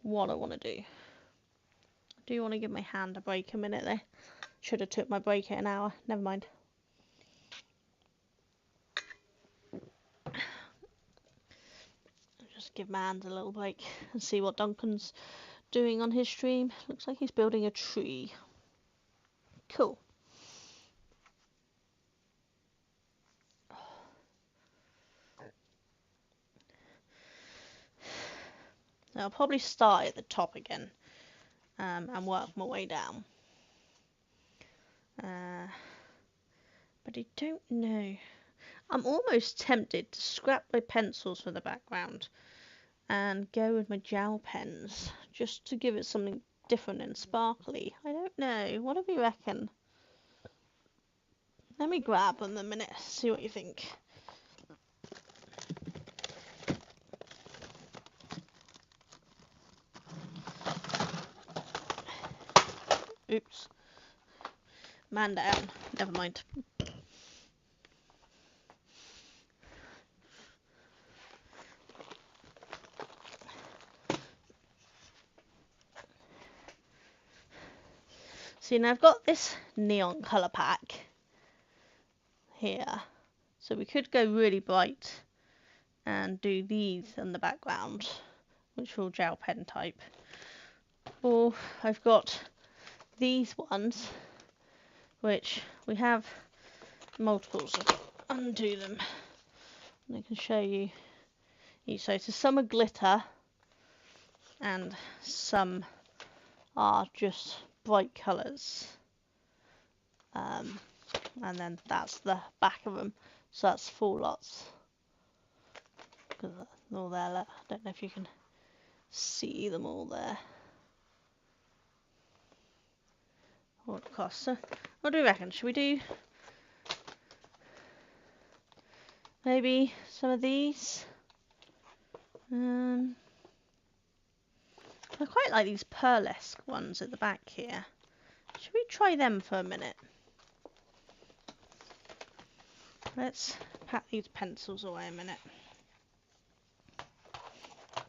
what I want to do. I do want to give my hand a break a minute there. Should have took my break at an hour. Never mind. Just give my hand a little break and see what Duncan's doing on his stream. Looks like he's building a tree. Cool. I'll probably start at the top again and work my way down. But I don't know. I'm almost tempted to scrap my pencils for the background and go with my gel pens just to give it something different and sparkly. I don't know. What do we reckon? Let me grab them a minute, see what you think. Oops. Man down. Never mind. See, now I've got this neon colour pack here. So we could go really bright and do these in the background, which are all gel pen type. Or I've got these ones, which we have multiples of. Undo them. And I can show you each. So some are glitter and some are just bright colours. And then that's the back of them. So that's 4 lots. Because they're all there. Look. I don't know if you can see them all there. what it costs. So what do we reckon? Should we do maybe some of these? I quite like these pearlesque ones at the back here. Should we try them for a minute? Let's pack these pencils away a minute,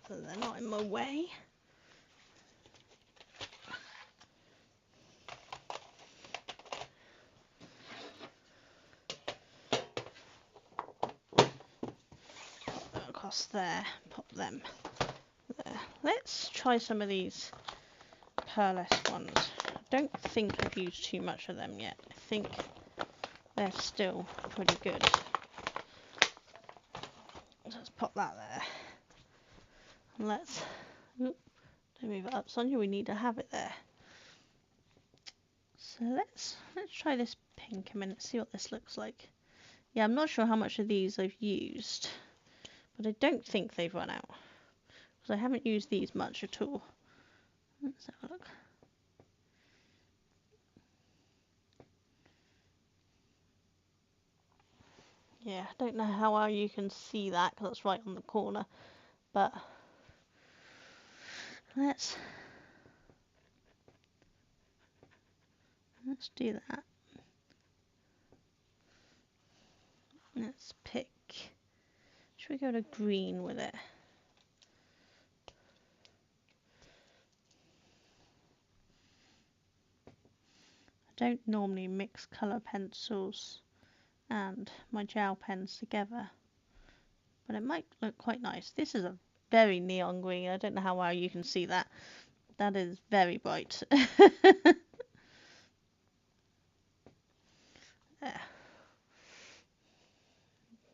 so they're not in my way. Across there, pop them there. Let's try some of these pearlesque ones. I don't think I've used too much of them yet. I think they're still pretty good. Let's pop that there. And let's, don't move it up, Sonia, we need to have it there. So let's try this pink a minute, see what this looks like. Yeah, I'm not sure how much of these I've used, but I don't think they've run out, because I haven't used these much at all. Let's have a look. Yeah, I don't know how well you can see that, because that's right on the corner, but let's do that. Let's pick, should we go to green with it? I don't normally mix colour pencils and my gel pens together, but it might look quite nice. This is a very neon green. I don't know how well you can see that. That is very bright. There.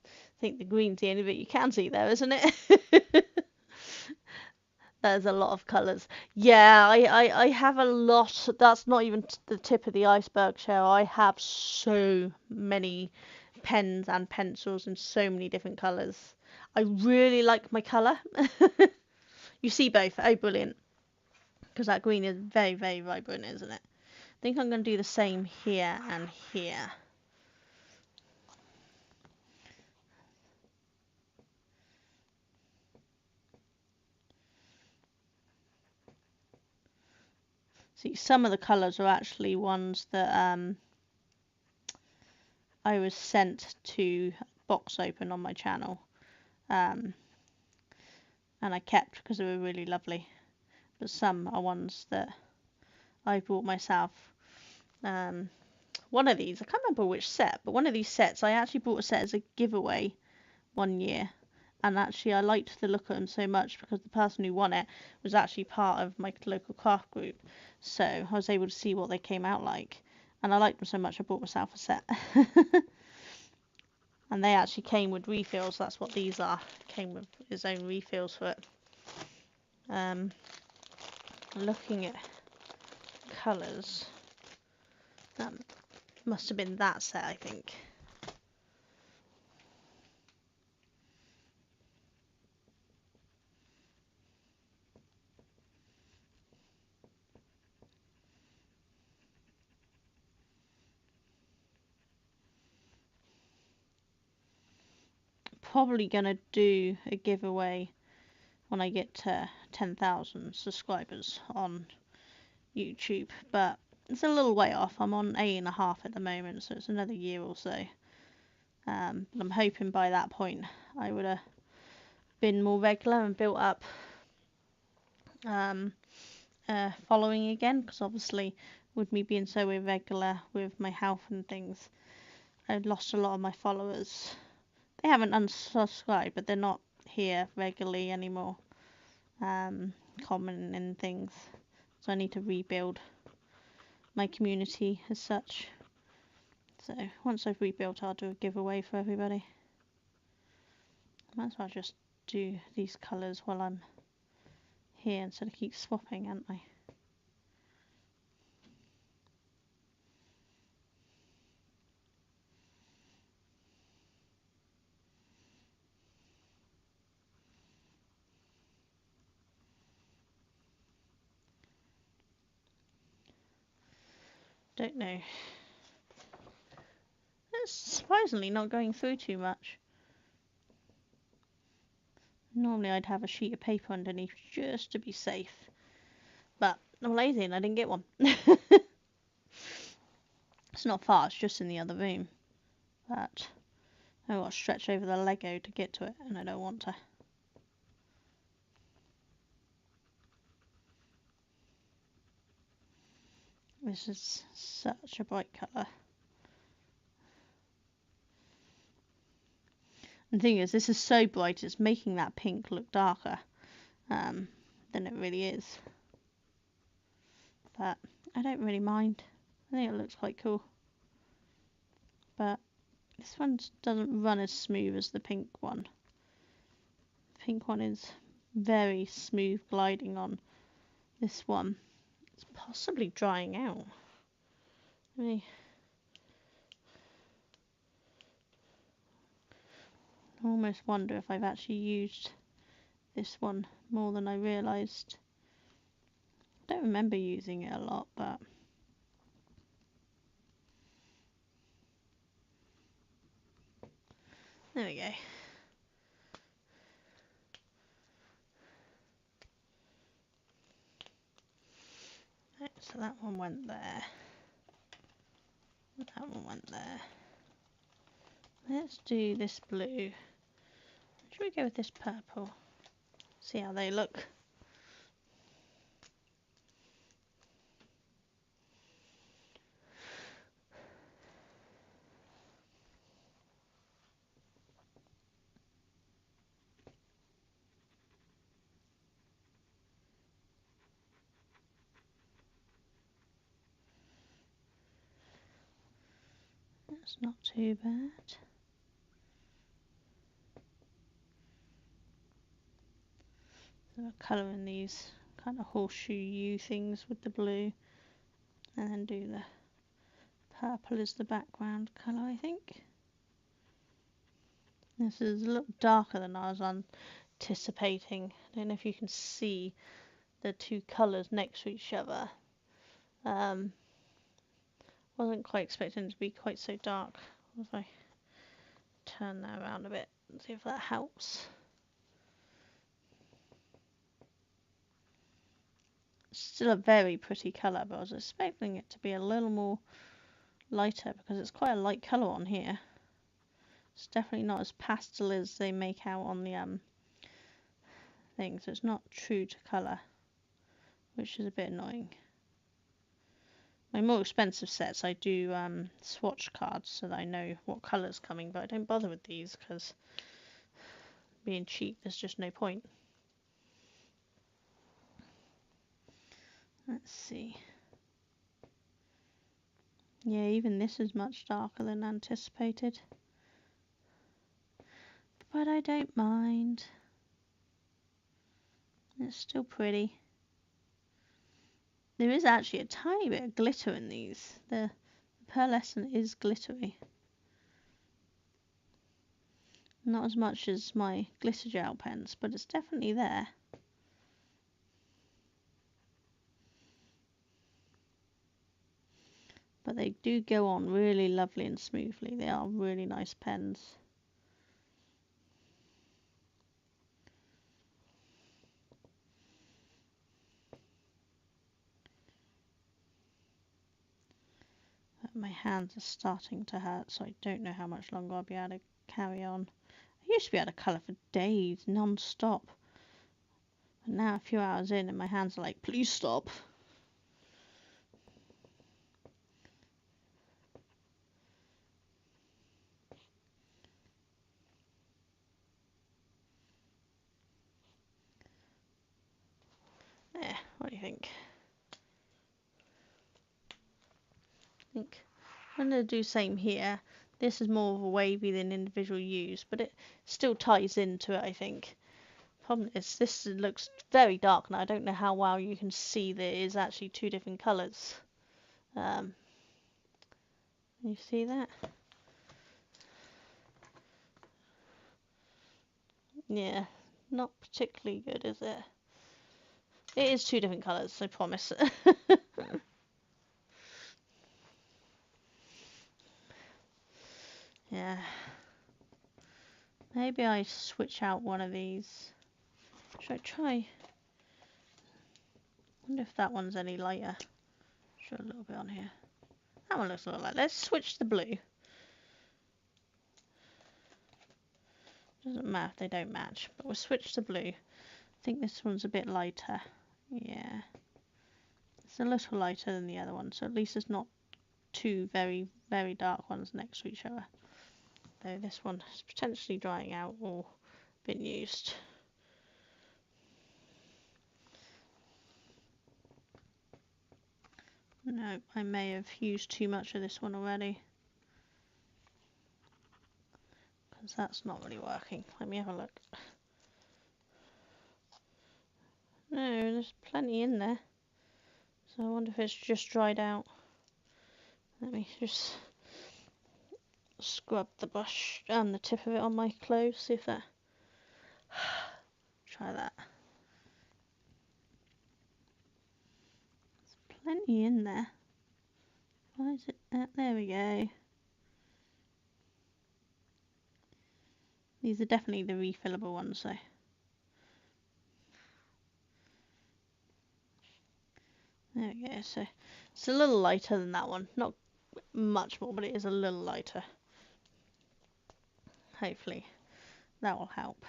I think the green's the only bit you can see there, isn't it? There's a lot of colours. Yeah, I have a lot. That's not even the tip of the iceberg, Cheryl. I have so many pens and pencils in so many different colours. I really like my colour. You see both. Oh, brilliant. Because that green is very, very vibrant, isn't it? I think I'm going to do the same here and here. See, some of the colours are actually ones that I was sent to box open on my channel. And I kept because they were really lovely. But some are ones that I bought myself. One of these, I can't remember which set, but one of these sets, I actually bought a set as a giveaway one year. And actually I liked the look of them so much because the person who won it was actually part of my local craft group. So I was able to see what they came out like. And I liked them so much I bought myself a set. And they actually came with refills. That's what these are. Came with his own refills for it. Looking at colours. That must have been that set, I think. Probably gonna do a giveaway when I get to 10,000 subscribers on YouTube, but it's a little way off. I'm on 8.5 at the moment, so it's another year or so. But I'm hoping by that point I would have been more regular and built up following again, because obviously with me being so irregular with my health and things, I've lost a lot of my followers. They haven't unsubscribed, but they're not here regularly anymore, commenting things. So I need to rebuild my community as such. So once I've rebuilt, I'll do a giveaway for everybody. Might as well just do these colours while I'm here instead of keep swapping, aren't I? Don't know. It's surprisingly not going through too much. Normally I'd have a sheet of paper underneath just to be safe. But I'm lazy and I didn't get one. It's not far, it's just in the other room. But I've got to stretch over the Lego to get to it and I don't want to. This is such a bright colour. And the thing is, this is so bright, it's making that pink look darker than it really is. But I don't really mind. I think it looks quite cool. But this one doesn't run as smooth as the pink one. The pink one is very smooth gliding on. This one, it's possibly drying out. I almost wonder if I've actually used this one more than I realised. I don't remember using it a lot, but there we go. Right, so that one went there. That one went there. Let's do this blue. Should we go with this purple? See how they look. That's not too bad. So I'll colour in these kind of horseshoe U things with the blue, and then do the purple as the background colour, I think. This is a little darker than I was anticipating. I don't know if you can see the two colours next to each other. Wasn't quite expecting it to be quite so dark. If I turn that around a bit and see if that helps. Still a very pretty colour, but I was expecting it to be a little more lighter because it's quite a light colour on here. It's definitely not as pastel as they make out on the thing, so it's not true to colour, which is a bit annoying. My more expensive sets I do swatch cards so that I know what colour's coming, but I don't bother with these because being cheap there's just no point. Let's see. Yeah, even this is much darker than anticipated. But I don't mind. It's still pretty. There is actually a tiny bit of glitter in these. The pearlescent is glittery. Not as much as my glitter gel pens, but it's definitely there. But they do go on really lovely and smoothly. They are really nice pens. But my hands are starting to hurt, so I don't know how much longer I'll be able to carry on. I used to be able to colour for days, non-stop. But now a few hours in and my hands are like, please stop. There, what do you think? I think I'm going to do same here. This is more of a wavy than individual use, but it still ties into it, I think. Problem is, this looks very dark now. I don't know how well you can see there is actually two different colours. You see that? Yeah, not particularly good, is it? It is two different colours, I promise. Yeah. Maybe I switch out one of these. Should I try? Wonder if that one's any lighter. Show a little bit on here. That one looks a lot like. Let's switch the blue. Doesn't matter if they don't match, but we'll switch to blue. I think this one's a bit lighter. Yeah. It's a little lighter than the other one, so at least it's not two very, very dark ones next to each other. Though this one is potentially drying out or been used. No, I may have used too much of this one already. Because that's not really working. Let me have a look. No, there's plenty in there. So I wonder if it's just dried out. Let me just scrub the brush and the tip of it on my clothes, see if that... Try that. There's plenty in there. Why is it... there we go. These are definitely the refillable ones though. There we go, so it's a little lighter than that one. Not much more, but it is a little lighter. Hopefully that will help.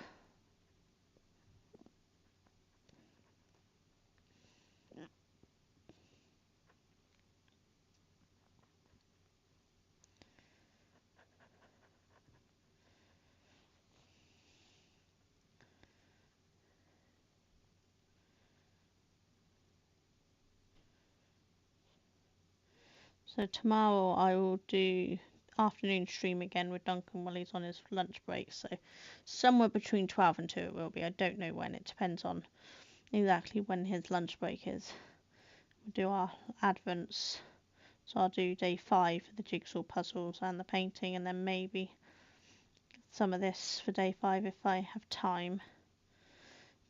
So tomorrow I will do afternoon stream again with Duncan while he's on his lunch break. So somewhere between 12 and 2 it will be. I don't know when. It depends on exactly when his lunch break is. We'll do our advents. So I'll do day 5 for the jigsaw puzzles and the painting, and then maybe some of this for day 5 if I have time.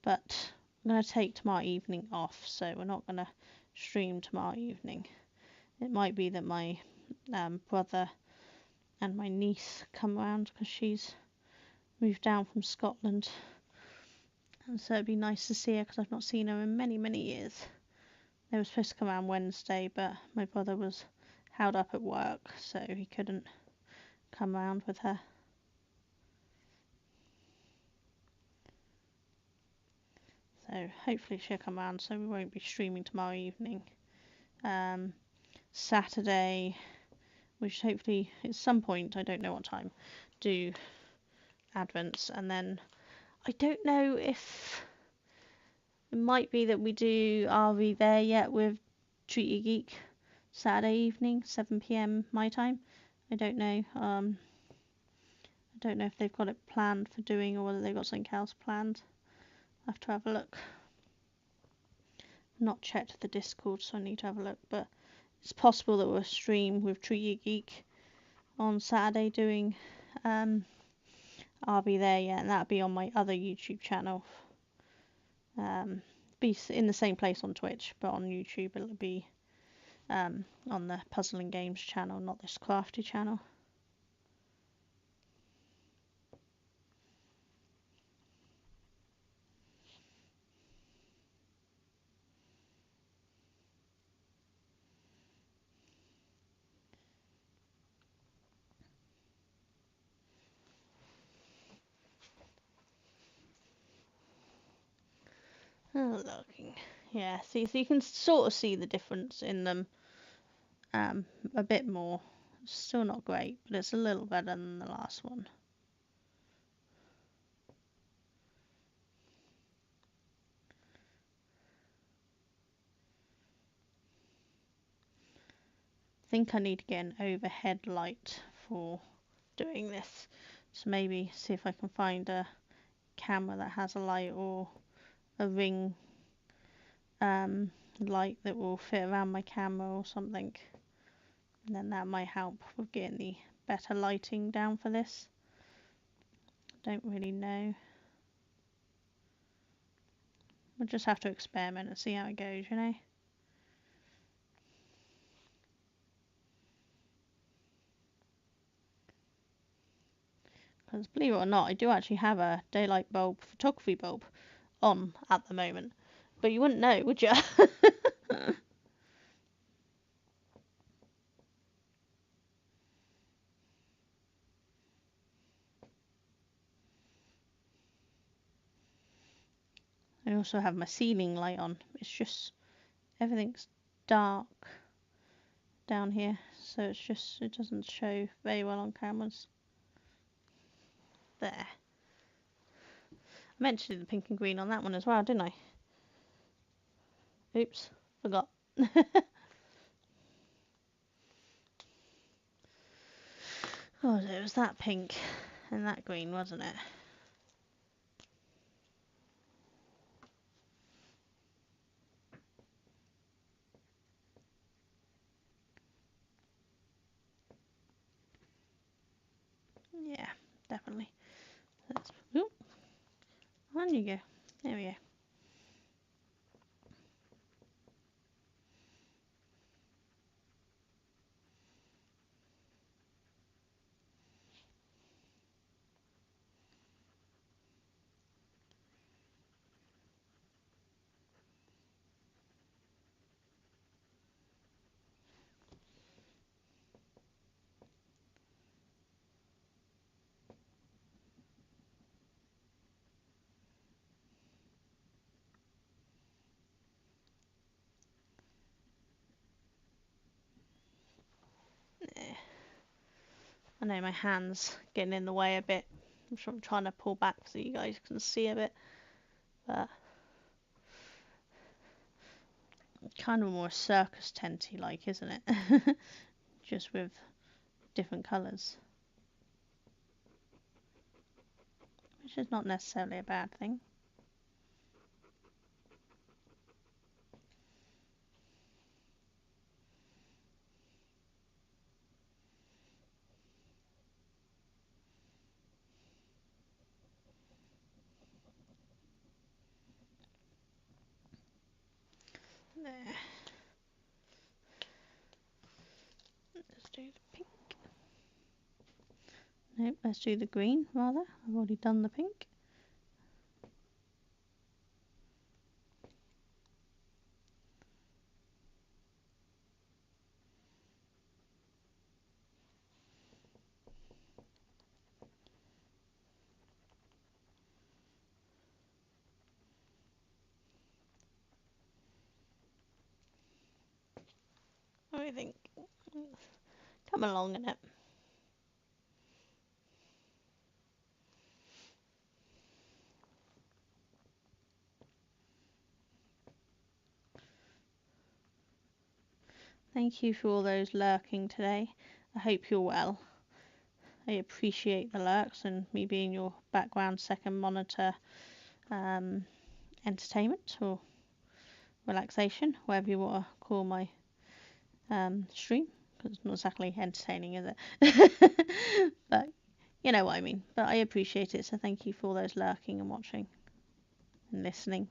But I'm going to take tomorrow evening off, so we're not going to stream tomorrow evening. It might be that my brother and my niece come around because she's moved down from Scotland, and so it'd be nice to see her because I've not seen her in many, many years. They were supposed to come around Wednesday, but my brother was held up at work, so he couldn't come around with her. So hopefully she'll come around, so we won't be streaming tomorrow evening. Saturday, we should hopefully at some point, I don't know what time, do advents, and then I don't know if it might be that we do Are We There Yet with Treat Your Geek Saturday evening, 7 PM my time. I don't know. I don't know if they've got it planned for doing or whether they've got something else planned. I'll have to have a look. Not checked the Discord, so I need to have a look, but it's possible that we'll stream with Treat Your Geek on Saturday doing I'll Be There Yet, and that'll be on my other YouTube channel. Be in the same place on Twitch, but on YouTube it'll be on the Puzzle and Games channel, not this crafty channel. Oh, looking. Yeah, see, so you can sort of see the difference in them a bit more. It's still not great, but it's a little better than the last one. I think I need to get an overhead light for doing this. So maybe see if I can find a camera that has a light or a ring light that will fit around my camera or something, and then that might help with getting the better lighting down for this. Don't really know. We'll just have to experiment and see how it goes, you know. because believe it or not, I do actually have a daylight bulb photography bulb on at the moment, but you wouldn't know, would you? I also have my ceiling light on. It's just everything's dark down here, so it doesn't show very well on cameras. There. I meant to do the pink and green on that one as well, didn't I? Oops, forgot. Oh, it was that pink and that green, wasn't it? Yeah, definitely. Oop, on you go. There we go. I know my hand's getting in the way a bit. I'm trying to pull back so you guys can see a bit, but kind of more circus tenty like, isn't it? Just with different colours, which is not necessarily a bad thing. There. Let's do the pink. Nope, let's do the green rather. I've already done the pink. What do you think? Come along in it. Thank you for all those lurking today. I hope you're well. I appreciate the lurks and me being your background second monitor entertainment or relaxation, whatever you want to call my stream, because it's not exactly entertaining, is it? But you know what I mean. But I appreciate it, so thank you for all those lurking and watching and listening.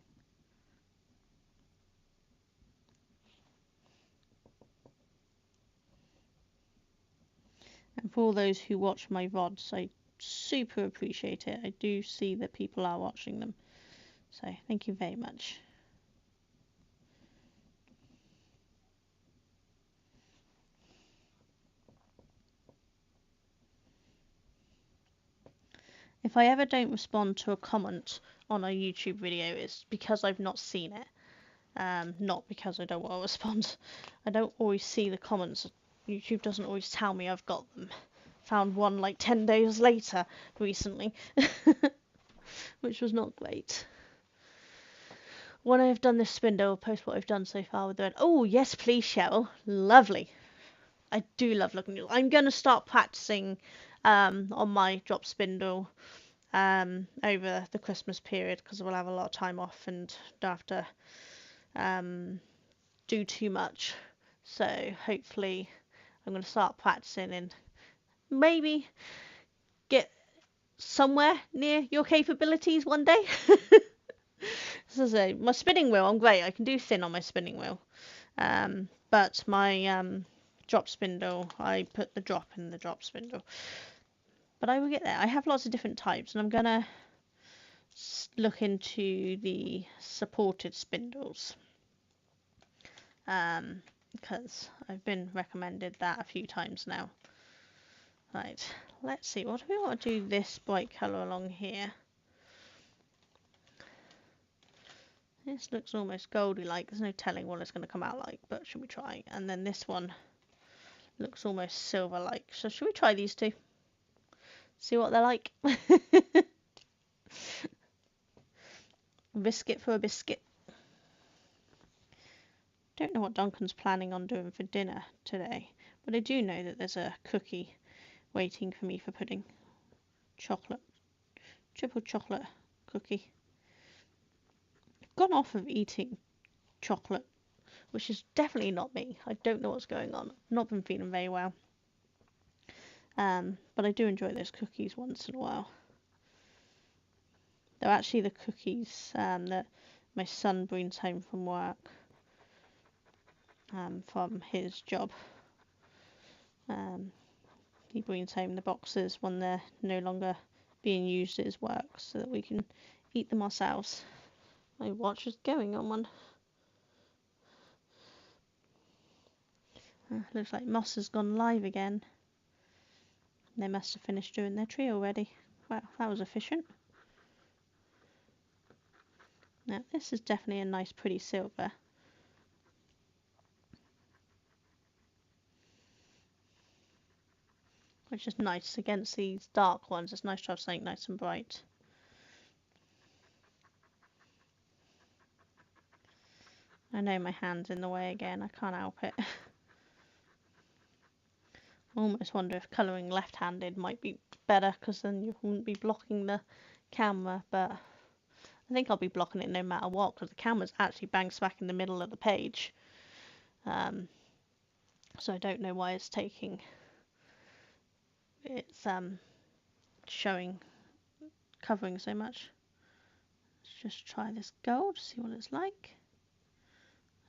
And for all those who watch my VODs, I super appreciate it. I do see that people are watching them, so thank you very much. If I ever don't respond to a comment on a YouTube video, it's because I've not seen it. Not because I don't want to respond. I don't always see the comments. YouTube doesn't always tell me I've got them. Found one like 10 days later recently, which was not great. When I've done this spindle, I'll post what I've done so far with it. Oh, yes, please, Cheryl. Lovely. I do love looking at it. I'm going to start practicing on my drop spindle over the Christmas period, because we'll have a lot of time off and don't have to do too much. So hopefully I'm going to start practicing and maybe get somewhere near your capabilities one day. As I say, my spinning wheel, I'm great. I can do thin on my spinning wheel. But my drop spindle, I put the drop in the drop spindle. but I will get there. I have lots of different types, and I'm gonna look into the supported spindles, because I've been recommended that a few times now. Right, let's see, what do we want to do this bright colour along here? This looks almost goldy like, there's no telling what it's going to come out like, but should we try? And then this one looks almost silver like, so should we try these two? See what they're like. Biscuit for a biscuit. Don't know what Duncan's planning on doing for dinner today, but I do know that there's a cookie waiting for me for pudding. Chocolate. Triple chocolate cookie. I've gone off of eating chocolate, which is definitely not me. I don't know what's going on. I've not been feeling very well. But I do enjoy those cookies once in a while. They're actually the cookies that my son brings home from work, from his job. He brings home the boxes when they're no longer being used at his work, so that we can eat them ourselves. My watch is going on one. Looks like Moss has gone live again. They must have finished doing their tree already. Wow, that was efficient. Now this is definitely a nice pretty silver. Which is nice against these dark ones. It's nice to have something nice and bright. I know my hand's in the way again, I can't help it. I almost wonder if colouring left-handed might be better, because then you wouldn't be blocking the camera, but I think I'll be blocking it no matter what, because the camera's actually bang smack in the middle of the page. So I don't know why it's showing, covering so much. Let's just try this gold, see what it's like.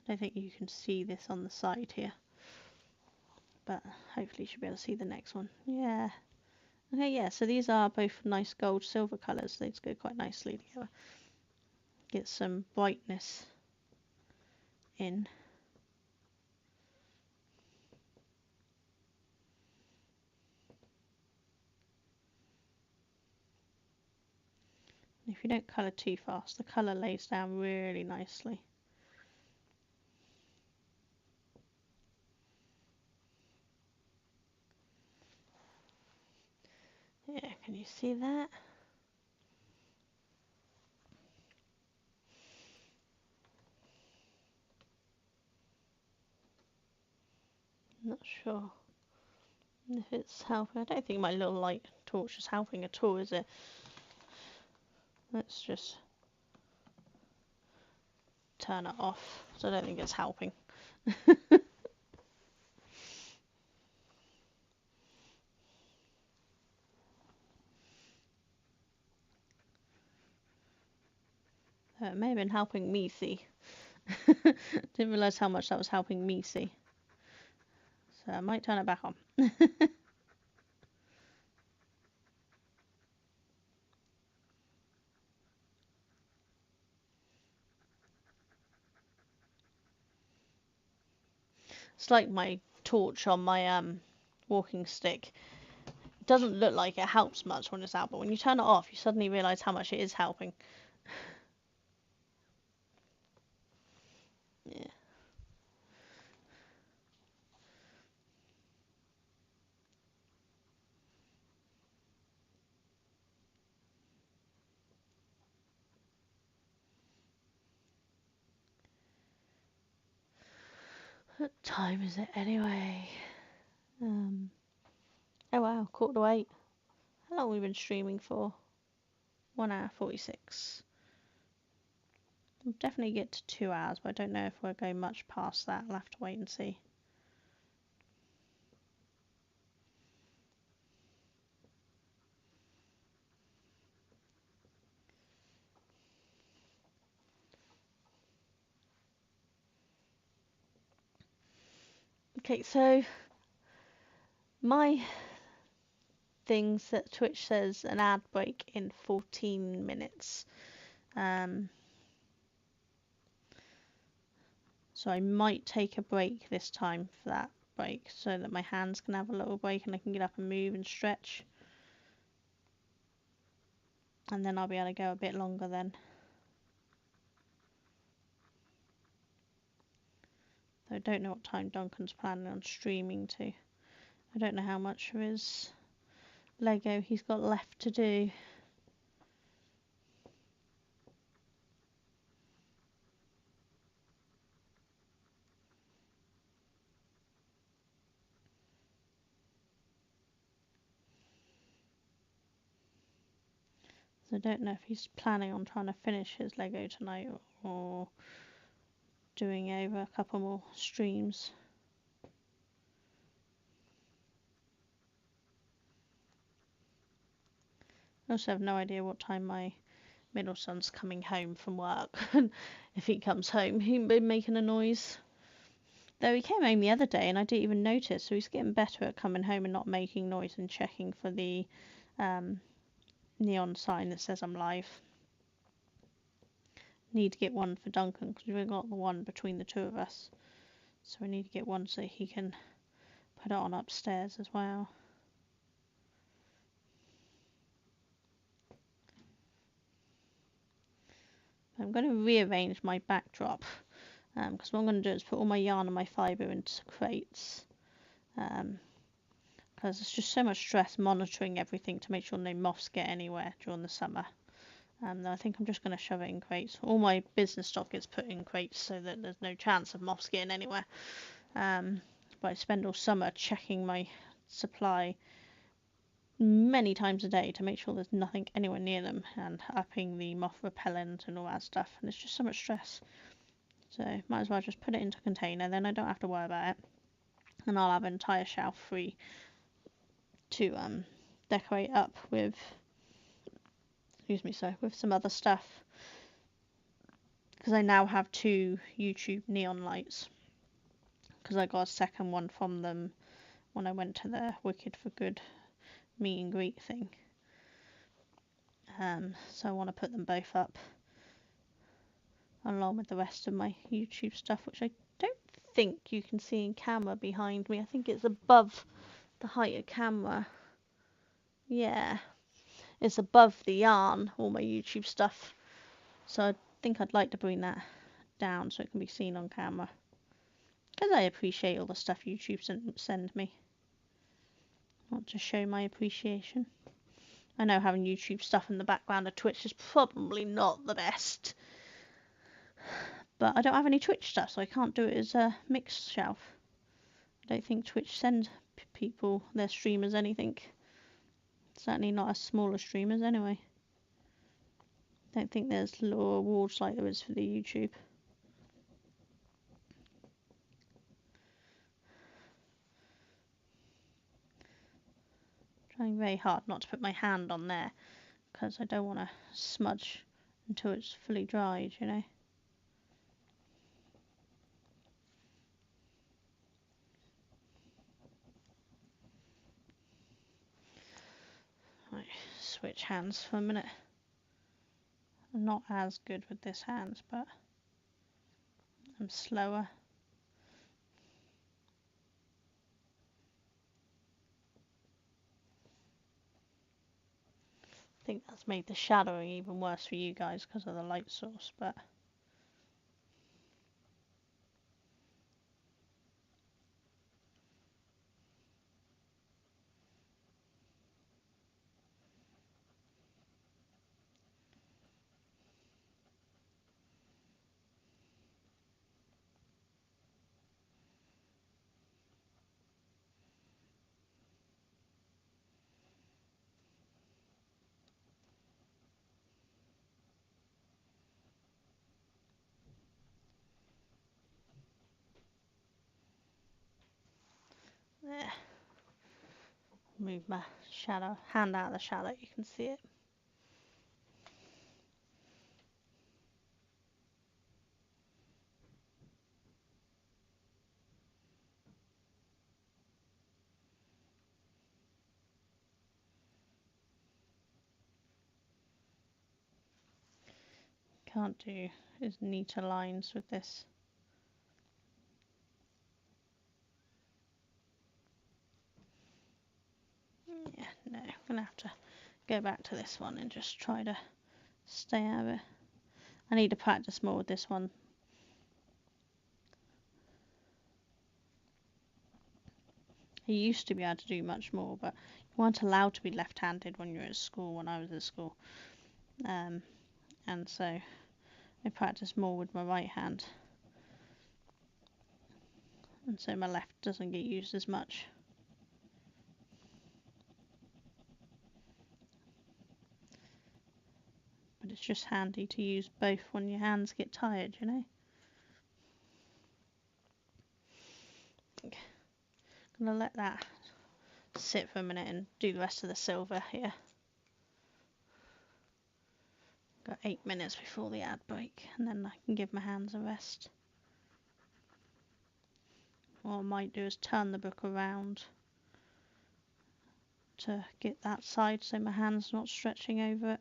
I don't think you can see this on the side here, but hopefully you should be able to see the next one. Yeah. Okay, yeah, so these are both nice gold silver colours. They just go quite nicely together. Get some brightness in. If you don't colour too fast, the colour lays down really nicely. Yeah, can you see that? Not sure if it's helping. I don't think my little light torch is helping at all, is it? Let's just turn it off. So I don't think it's helping. It may have been helping me see. Didn't realise how much that was helping me see. So I might turn it back on. It's like my torch on my walking stick. It doesn't look like it helps much when it's out, but when you turn it off, you suddenly realise how much it is helping. Yeah. What time is it anyway? Oh wow, 7:45. How long have we been streaming for? 1 hour 46. We'll definitely get to 2 hours, but I don't know if we'll go much past that. I'll have to wait and see. Okay, so my things that Twitch says an ad break in 14 minutes. So I might take a break this time for that break so that my hands can have a little break and I can get up and move and stretch. And then I'll be able to go a bit longer then. So I don't know what time Duncan's planning on streaming to. I don't know how much of his Lego he's got left to do. So I don't know if he's planning on trying to finish his Lego tonight or doing over a couple more streams. I also have no idea what time my middle son's coming home from work. And if he comes home, he'll be making a noise. Though he came home the other day and I didn't even notice, so he's getting better at coming home and not making noise and checking for the neon sign that says I'm live. Need to get one for Duncan because we've got the one between the two of us. So we need to get one so he can put it on upstairs as well. I'm going to rearrange my backdrop because what I'm going to do is put all my yarn and my fibre into crates because it's just so much stress monitoring everything to make sure no moths get anywhere during the summer. I think I'm just going to shove it in crates. All my business stock gets put in crates so that there's no chance of moths getting anywhere. But I spend all summer checking my supply many times a day to make sure there's nothing anywhere near them and upping the moth repellent and all that stuff. And it's just so much stress. So might as well just put it into a container, then I don't have to worry about it. And I'll have an entire shelf free to decorate up with, with some other stuff. Because I now have 2 YouTube neon lights. Because I got a second one from them when I went to the Wicked for Good meet and greet thing. So I want to put them both up along with the rest of my YouTube stuff, which I don't think you can see in camera behind me. I think it's above the height of camera. Yeah, it's above the yarn, all my YouTube stuff. So I think I'd like to bring that down so it can be seen on camera. Because I appreciate all the stuff YouTube send me. I want to show my appreciation. I know having YouTube stuff in the background of Twitch is probably not the best. But I don't have any Twitch stuff, so I can't do it as a mixed shelf. I don't think Twitch sends people, their streamers, anything. Certainly not as smaller streamers anyway. I don't think there's little awards like there is for the YouTube. Trying very hard not to put my hand on there because I don't want to smudge until it's fully dried, you know. Right, switch hands for a minute. I'm not as good with this hand, but I'm slower. I think that's made the shadowing even worse for you guys because of the light source, but there. Move my hand out of the shadow, you can see it. Can't do is neater lines with this. Yeah, no, I'm gonna have to go back to this one and just try to stay out of it. I need to practice more with this one. I used to be able to do much more, but you weren't allowed to be left-handed when you were at school, when I was at school. And so I practice more with my right hand. And so my left doesn't get used as much. But it's just handy to use both when your hands get tired, you know. Okay. I'm going to let that sit for a minute and do the rest of the silver here. Got 8 minutes before the ad break, and then I can give my hands a rest. What I might do is turn the book around to get that side so my hand's not stretching over it.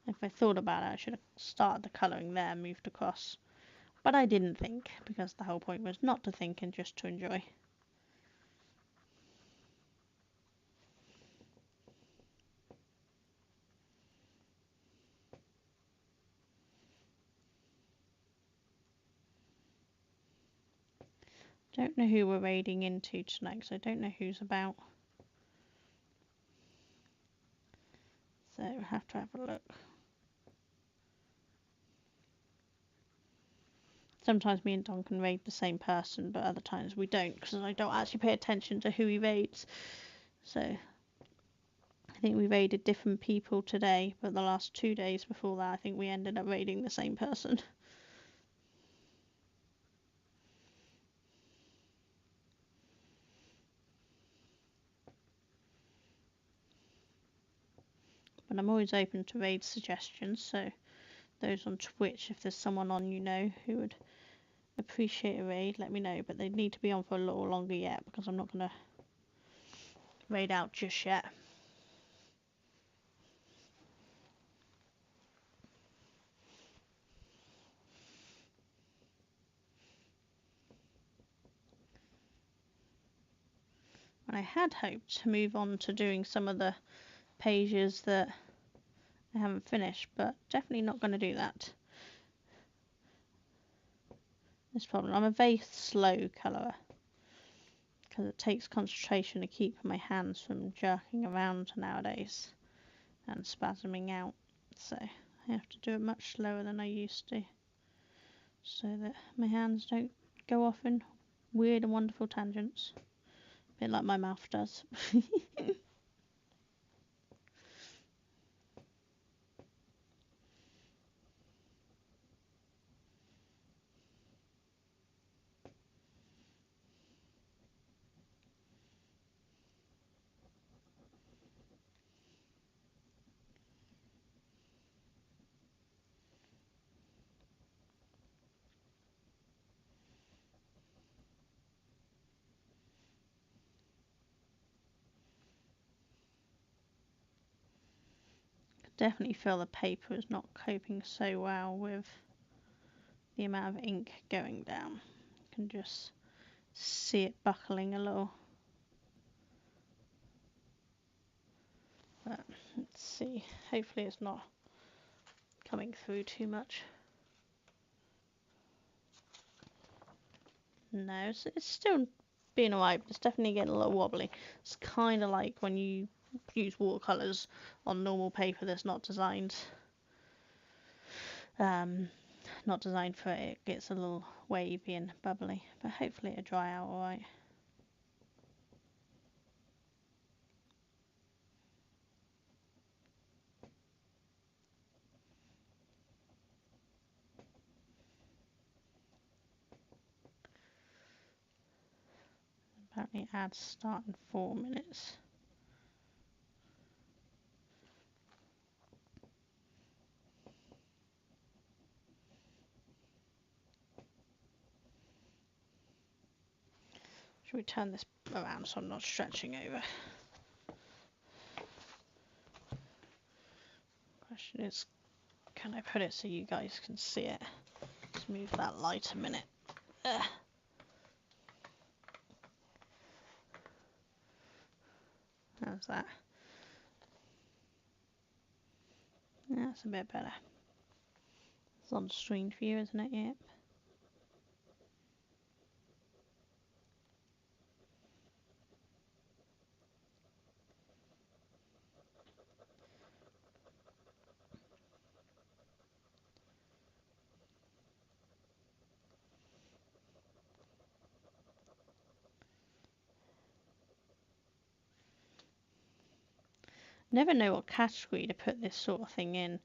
If I thought about it, I should have started the colouring there and moved across. But I didn't think, because the whole point was not to think and just to enjoy. Don't know who we're raiding into tonight, because I don't know who's about. So we'll have to have a look. Sometimes me and Don can raid the same person, but other times we don't, because I don't actually pay attention to who he raids. So I think we raided different people today, but the last 2 days before that I think we ended up raiding the same person. But I'm always open to raid suggestions, so those on Twitch, if there's someone on you know who would appreciate a raid, let me know, but they need to be on for a little longer yet, because I'm not going to raid out just yet. And I had hoped to move on to doing some of the pages that I haven't finished, but definitely not going to do that. This problem, I'm a very slow colourer, because it takes concentration to keep my hands from jerking around nowadays and spasming out, so I have to do it much slower than I used to, so that my hands don't go off in weird and wonderful tangents, a bit like my mouth does. Definitely feel the paper is not coping so well with the amount of ink going down. You can just see it buckling a little. But let's see, hopefully it's not coming through too much. No, it's still being alright, but it's definitely getting a little wobbly. It's kind of like when you use watercolours on normal paper that's not designed for it. It gets a little wavy and bubbly, but hopefully it'll dry out alright. Apparently ads start in 4 minutes. Should we turn this around so I'm not stretching over? question is, can I put it so you guys can see it? Let's move that light a minute. How's that? That's a bit better. It's on screen for you, isn't it? Yep. Never know what category to put this sort of thing in.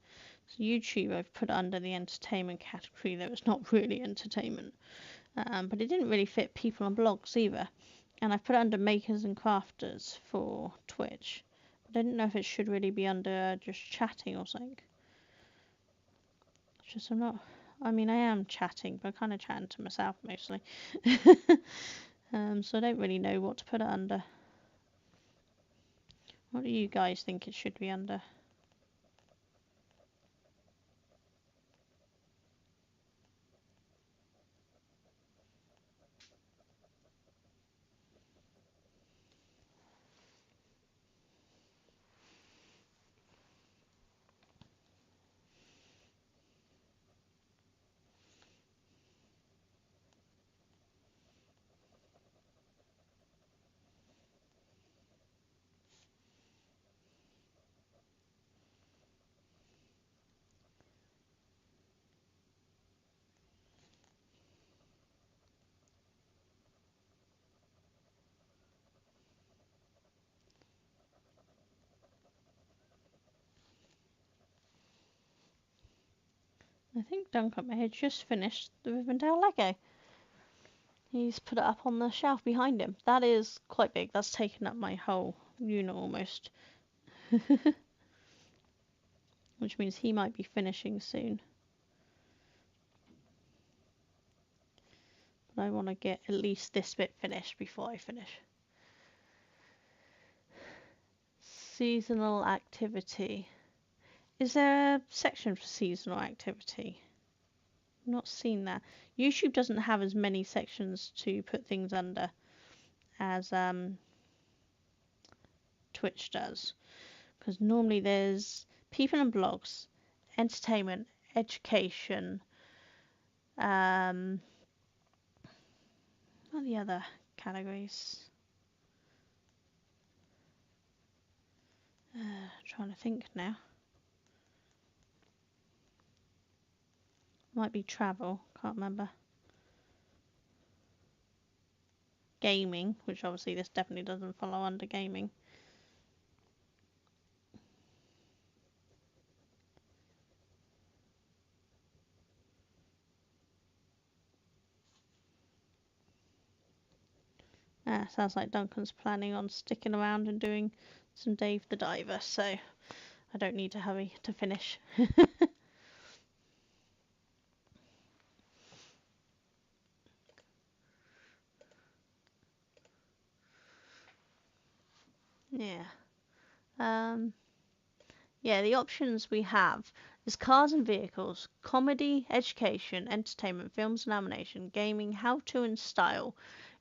So YouTube, I've put under the entertainment category, though it's not really entertainment. But it didn't really fit people on blogs either. And I've put it under makers and crafters for Twitch. But I didn't know if it should really be under just chatting or something. It's just I'm not. I mean, I am chatting, but I'm kind of chatting to myself mostly. So I don't really know what to put it under. What do you guys think it should be under? I think Duncan may have just finished the Rivendell Lego. He's put it up on the shelf behind him. That is quite big. That's taken up my whole unit almost. Which means he might be finishing soon. But I want to get at least this bit finished before I finish. Seasonal activity. Is there a section for seasonal activity? I've not seen that. YouTube doesn't have as many sections to put things under as Twitch does. Because normally there's people and blogs, entertainment, education, what are the other categories? Trying to think now. Might be travel, can't remember. Gaming, which obviously this definitely doesn't follow under gaming. Sounds like Duncan's planning on sticking around and doing some Dave the Diver, so I don't need to hurry to finish. Yeah. Yeah, the options we have is cars and vehicles, comedy, education, entertainment, films and animation, gaming, how-to and style,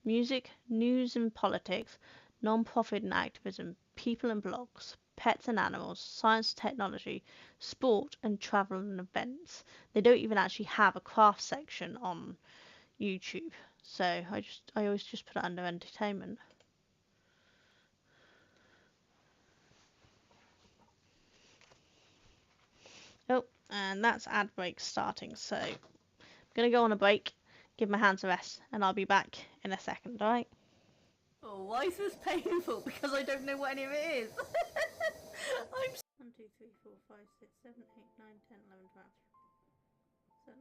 music, news and politics, non-profit and activism, people and blogs, pets and animals, science and technology, sport and travel and events. They don't even actually have a craft section on YouTube, so I always just put it under entertainment. Oh, and that's ad break starting, so I'm going to go on a break, give my hands a rest, and I'll be back in a second, alright? Oh, why is this painful? Because I don't know what any of it is. I'm 1, 2, 3, 4, 5, 6, 7, 8, 9, 10, 11, 12. 7.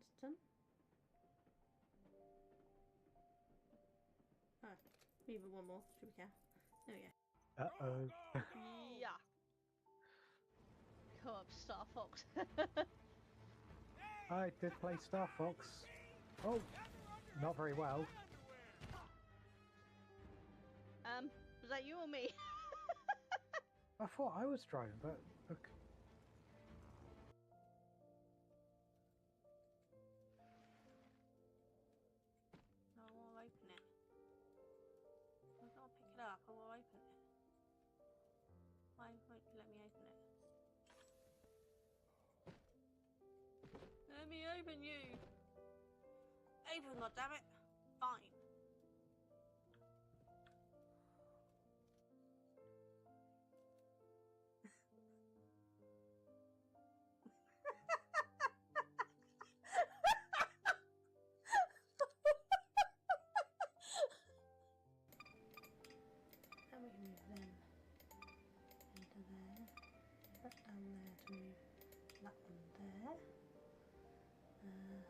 It's done. Oh, even one more. Should we count? There we go. Uh-oh. Yeah. Co-op Star Fox. I did play Star Fox. Oh, not very well. Was that you or me? I thought I was driving, but look. open you? Open, goddammit. Fine. Then we can move them into there. That down there to move that one there. Where's there?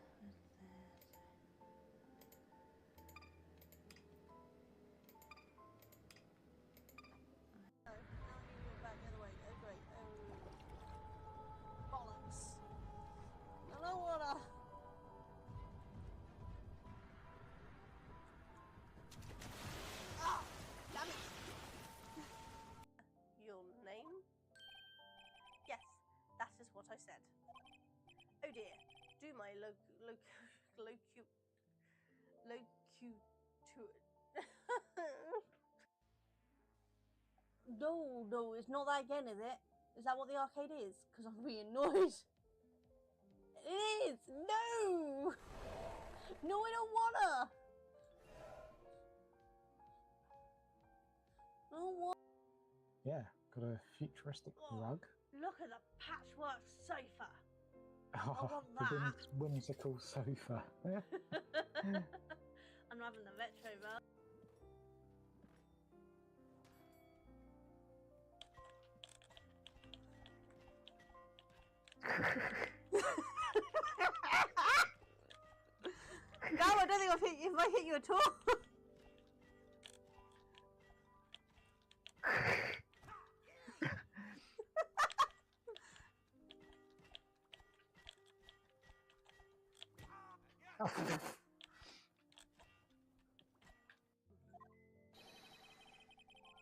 So. Now you back the other way. Oh great. Oh bollocks. I don't wanna. Ah! Damn it! Your name? Yes, that is what I said. Oh dear. Do my No, it's not that again, is it? Is that what the arcade is? Because I'm really annoyed. It is! No! No, I don't wanna! I don't want. Yeah, got a futuristic rug. Look at the patchwork sofa. Oh, want the that. whimsical sofa. I'm having the retro rug. No, I don't think if I hit you at all.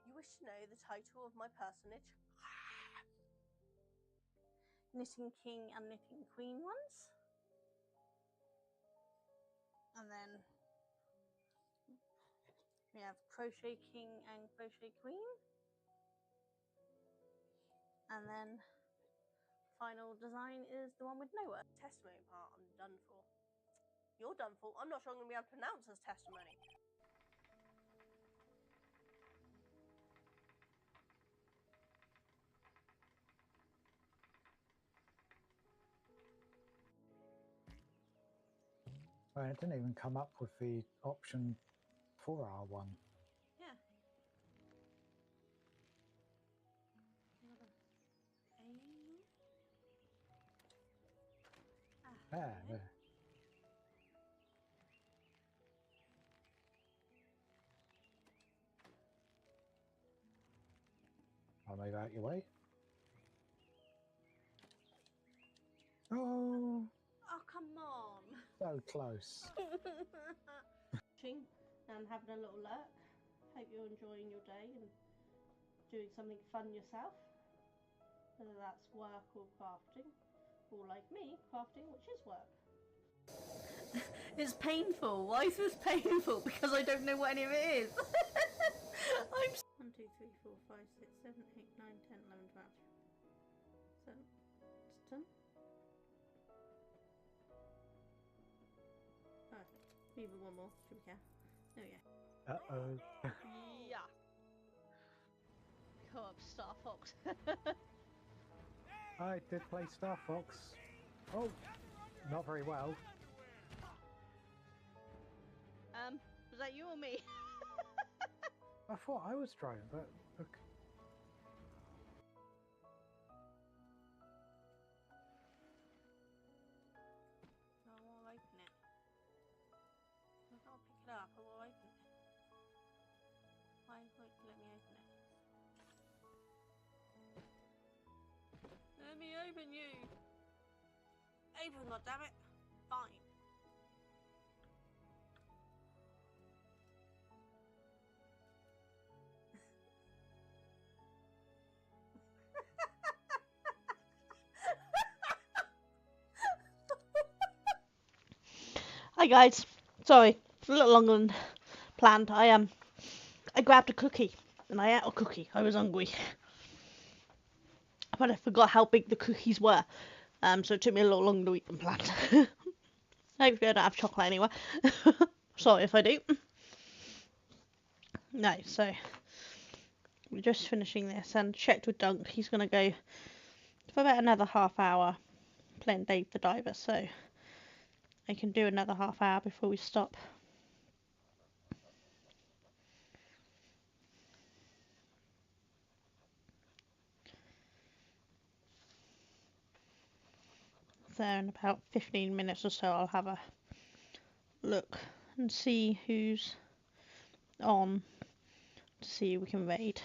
You wish to know the title of my personage? Knitting King and Knitting Queen ones. And then we have Crochet King and Crochet Queen. And then final design is the one with no word. Testimony part, I'm done for. You're done for. I'm not sure I'm going to be able to pronounce this testimony. Well, it didn't even come up with the option for R1. Yeah. There. I'll move out your way. Oh, Oh, come on. so close. And having a little lurk. Hope you're enjoying your day and doing something fun yourself. Whether that's work or crafting. Or like me, crafting, which is work. It's painful. Why is this painful? Because I don't know what any of it is. I'm 1, 2, 3, 4, 5, 6, 7, 8, 9, 10, 11, 12. 7. It's done. Oh, even one more. Should we care? Oh yeah. Uh-oh. Yeah. Come up, Star Fox. I did play Star Fox. Oh, not very well. Was that you or me? I thought I was trying, but look. I won't open it. I can't pick it up. I won't open it. Why won't you let me open it? Let me open you. Open, goddammit. Fine. Hi guys. Sorry, it's a little longer than planned. I grabbed a cookie and I ate a cookie. I was hungry. But I forgot how big the cookies were. So it took me a little longer to eat than planned. Hopefully I don't have chocolate anywhere. Sorry if I do. No, so we're just finishing this and checked with Dunk. He's going to go for about another half hour playing Dave the Diver, so I can do another half hour before we stop. So in about 15 minutes or so I'll have a look and see who's on to see if we can raid.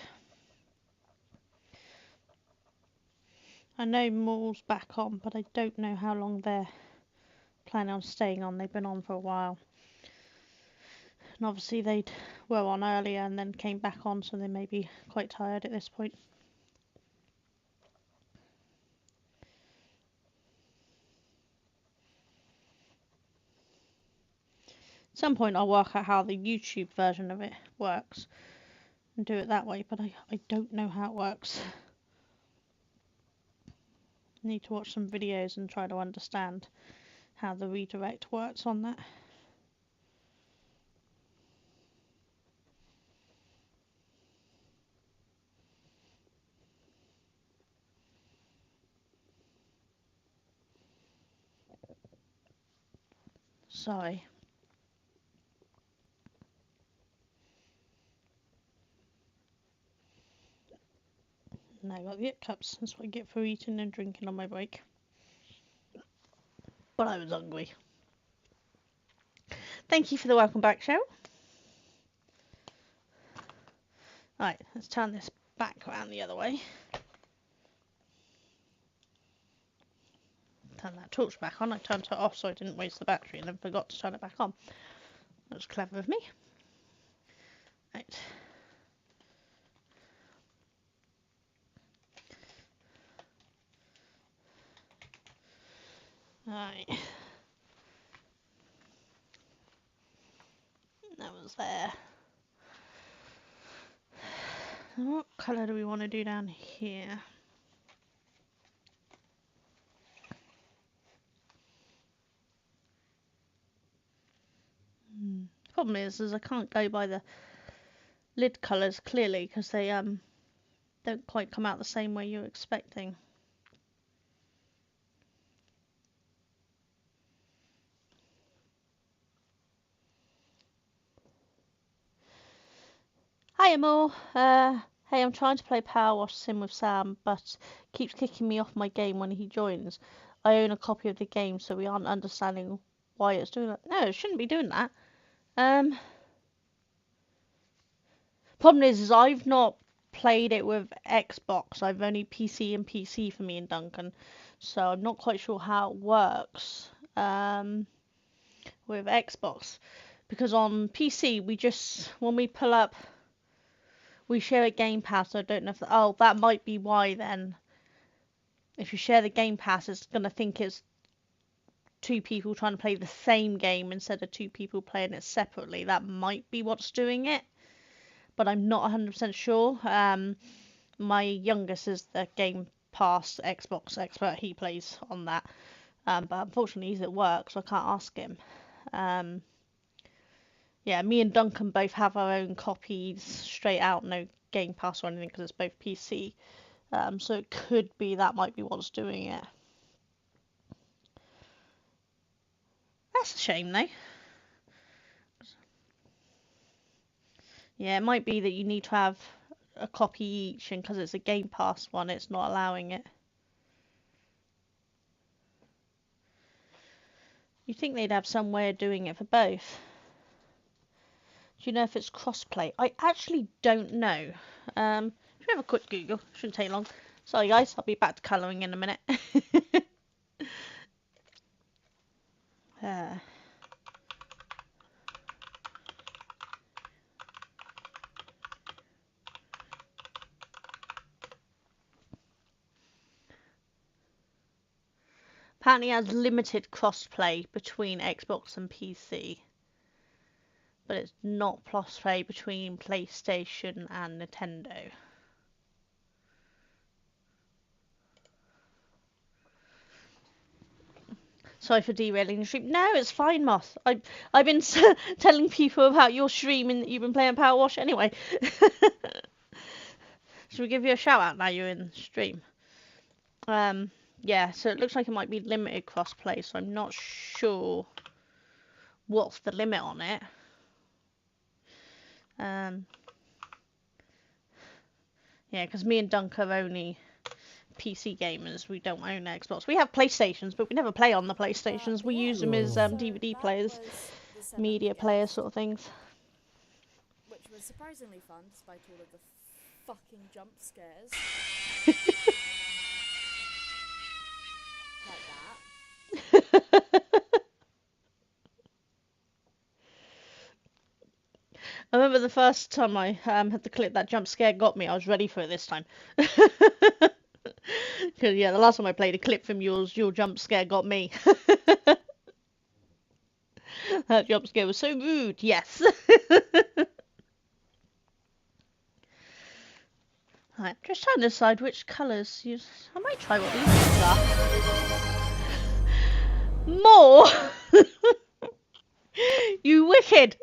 I know Maul's back on, but I don't know how long they're planning on staying on. They've been on for a while. And obviously they were on earlier and then came back on, so they may be quite tired at this point. At some point I'll work out how the YouTube version of it works and do it that way, but I don't know how it works. I need to watch some videos and try to understand how the redirect works on that. Sorry. Now I got the cups. That's what I get for eating and drinking on my break. But I was hungry. Thank you for the welcome back, Cheryl. Right, let's turn this back around the other way. Turn that torch back on. I turned it off so I didn't waste the battery and then forgot to turn it back on. That was clever of me. Right. Right. That was there. What colour do we want to do down here? Problem is I can't go by the lid colours clearly because they don't quite come out the same way you're expecting. Hi Amor. Hey, I'm trying to play Power Wash Sim with Sam, but keeps kicking me off my game when he joins. I own a copy of the game, so we aren't understanding why it's doing that. No, it shouldn't be doing that. Problem is I've not played it with Xbox. I've only PC and PC for me and Duncan, so I'm not quite sure how it works with Xbox. Because on PC, we just, when we pull up, we share a Game Pass. So I don't know if, oh, that might be why then. If you share the Game Pass, it's going to think it's two people trying to play the same game instead of two people playing it separately. That might be what's doing it, but I'm not 100% sure. My youngest is the Game Pass Xbox expert. He plays on that, but unfortunately he's at work, so I can't ask him. Yeah, me and Duncan both have our own copies straight out, no Game Pass or anything, because it's both PC. So it could be that might be what's doing it. That's a shame, though. Yeah, it might be that you need to have a copy each, and because it's a Game Pass one, it's not allowing it. You'd think they'd have some way of doing it for both. Do you know if it's crossplay? I actually don't know. Should we have a quick Google? Shouldn't take long. Sorry guys, I'll be back to colouring in a minute. Apparently it has limited crossplay between Xbox and PC. But it's not crossplay between PlayStation and Nintendo. Sorry for derailing the stream. No, it's fine, Moth. I've been telling people about your stream and that you've been playing Power Wash anyway. Should we give you a shout out now you're in the stream? Yeah, so it looks like it might be limited crossplay, so I'm not sure what's the limit on it. Yeah, because me and Dunk are only PC gamers. We don't own Xbox. We have PlayStations, but we never play on the PlayStations. We use them as DVD players, media players, sort of things. Which was surprisingly fun, despite all of the fucking jump scares. Like that. I remember the first time I had the clip that jump scare got me. I was ready for it this time. Because yeah, the last time I played a clip from yours, your jump scare got me. That jump scare was so rude. Yes. Right, just trying to decide which colours use. I might try what these ones are. More. You wicked.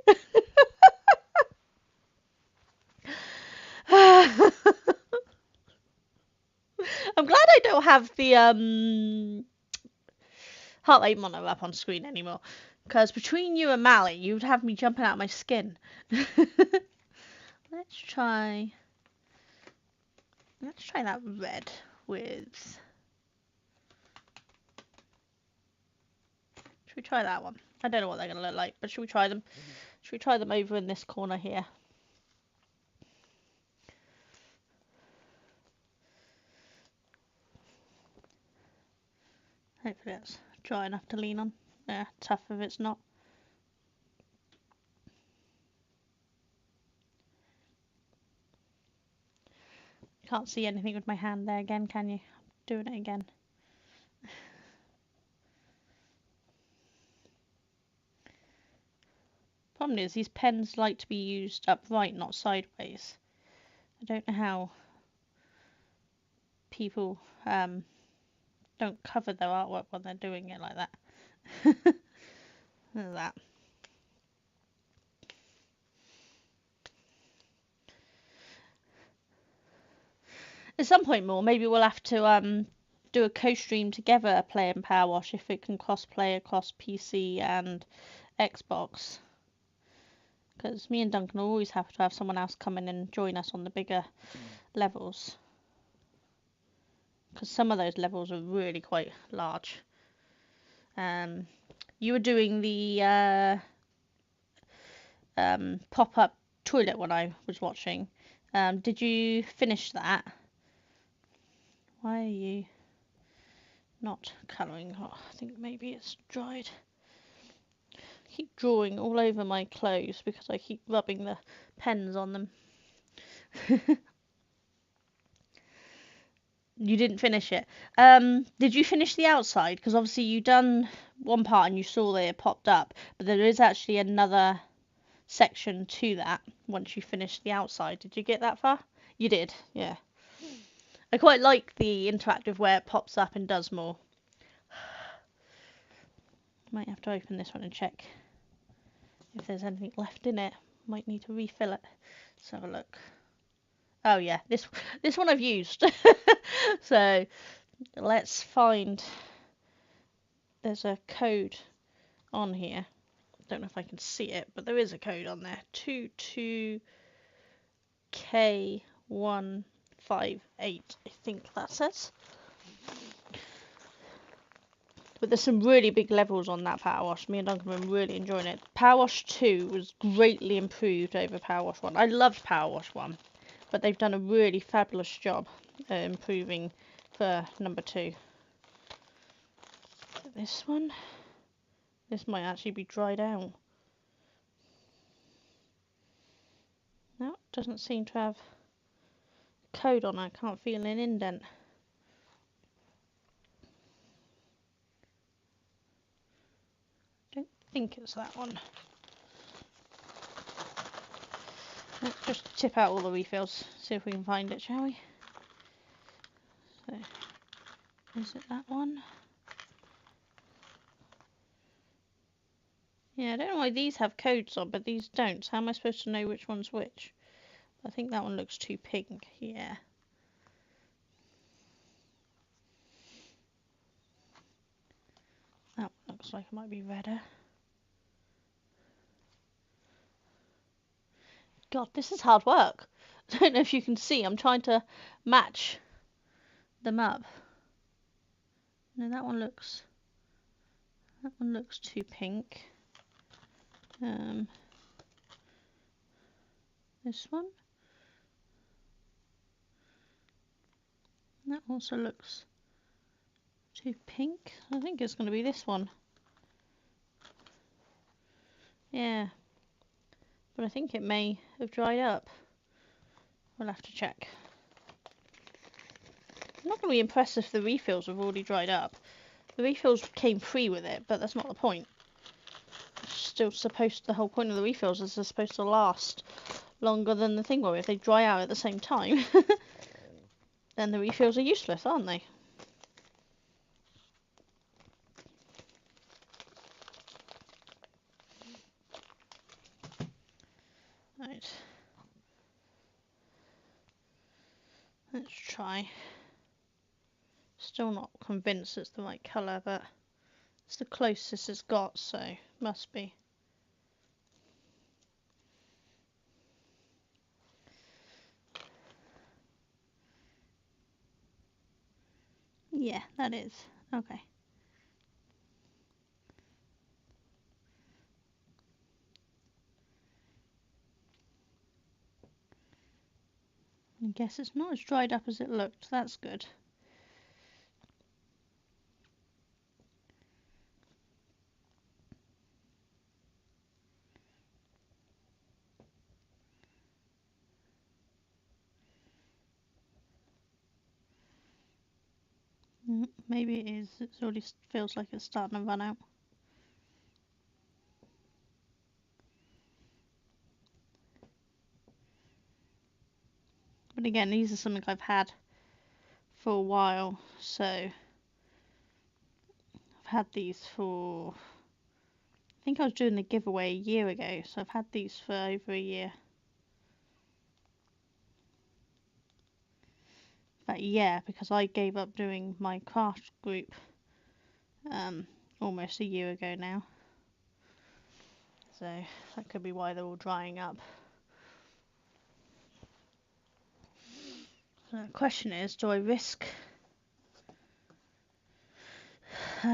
I'm glad I don't have the heart rate monitor up on screen anymore, because between you and Mally, you'd have me jumping out of my skin. Let's try that red with. Should we try that one? I don't know what they're gonna look like, but should we try them? Should we try them over in this corner here? Hopefully it's dry enough to lean on. Yeah, tough if it's not. Can't see anything with my hand there again, can you? I'm doing it again. Problem is, these pens like to be used upright, not sideways. I don't know how people don't cover their artwork when they're doing it like that. Look at that. At some point more, maybe we'll have to do a co-stream together playing Power Wash if it can cross-play across PC and Xbox. Because me and Duncan will always have to have someone else come in and join us on the bigger levels. Because some of those levels are really quite large. You were doing the pop-up toilet when I was watching. Did you finish that? Why are you not colouring? Oh, I think maybe it's dried. I keep drawing all over my clothes because I keep rubbing the pens on them. You didn't finish it. Did you finish the outside? Because obviously you done one part and you saw that it popped up, but there is actually another section to that once you finish the outside. Did you get that far? You did, yeah. I quite like the interactive where it pops up and does more. Might have to open this one and check if there's anything left in it. Might need to refill it. Let's have a look. Oh yeah, this one I've used. So let's find. There's a code on here. Don't know if I can see it, but there is a code on there. 22K158. I think that says. But there's some really big levels on that Power Wash. Me and Duncan have been really enjoying it. Power Wash 2 was greatly improved over Power Wash 1. I loved Power Wash 1, but they've done a really fabulous job improving for number 2. This one. This might actually be dried out. No, it doesn't seem to have code on it. I can't feel an indent. Don't think it's that one. Let's just tip out all the refills, see if we can find it, shall we? So, is it that one? Yeah, I don't know why these have codes on, but these don't. So how am I supposed to know which one's which? I think that one looks too pink. Yeah. That one looks like it might be redder. God, this is hard work. I don't know if you can see. I'm trying to match them up. No, that one looks too pink. This one. That also looks too pink. I think it's going to be this one. Yeah. But I think it may have dried up. We'll have to check. I'm not going to be impressed if the refills have already dried up. The refills came free with it, but that's not the point. It's still supposed, the whole point of the refills is they're supposed to last longer than the thing will. If they dry out at the same time, then the refills are useless, aren't they? Right. Let's try. Still not convinced it's the right colour, but it's the closest it's got, so must be. Yeah, that is. Okay. I guess it's not as dried up as it looked. That's good. Maybe it is. It already feels like it's starting to run out. But again, these are something I've had for a while, so I've had these for, I think I was doing the giveaway a year ago, so I've had these for over a year. But yeah, because I gave up doing my craft group almost a year ago now. So that could be why they're all drying up. So the question is, do I risk if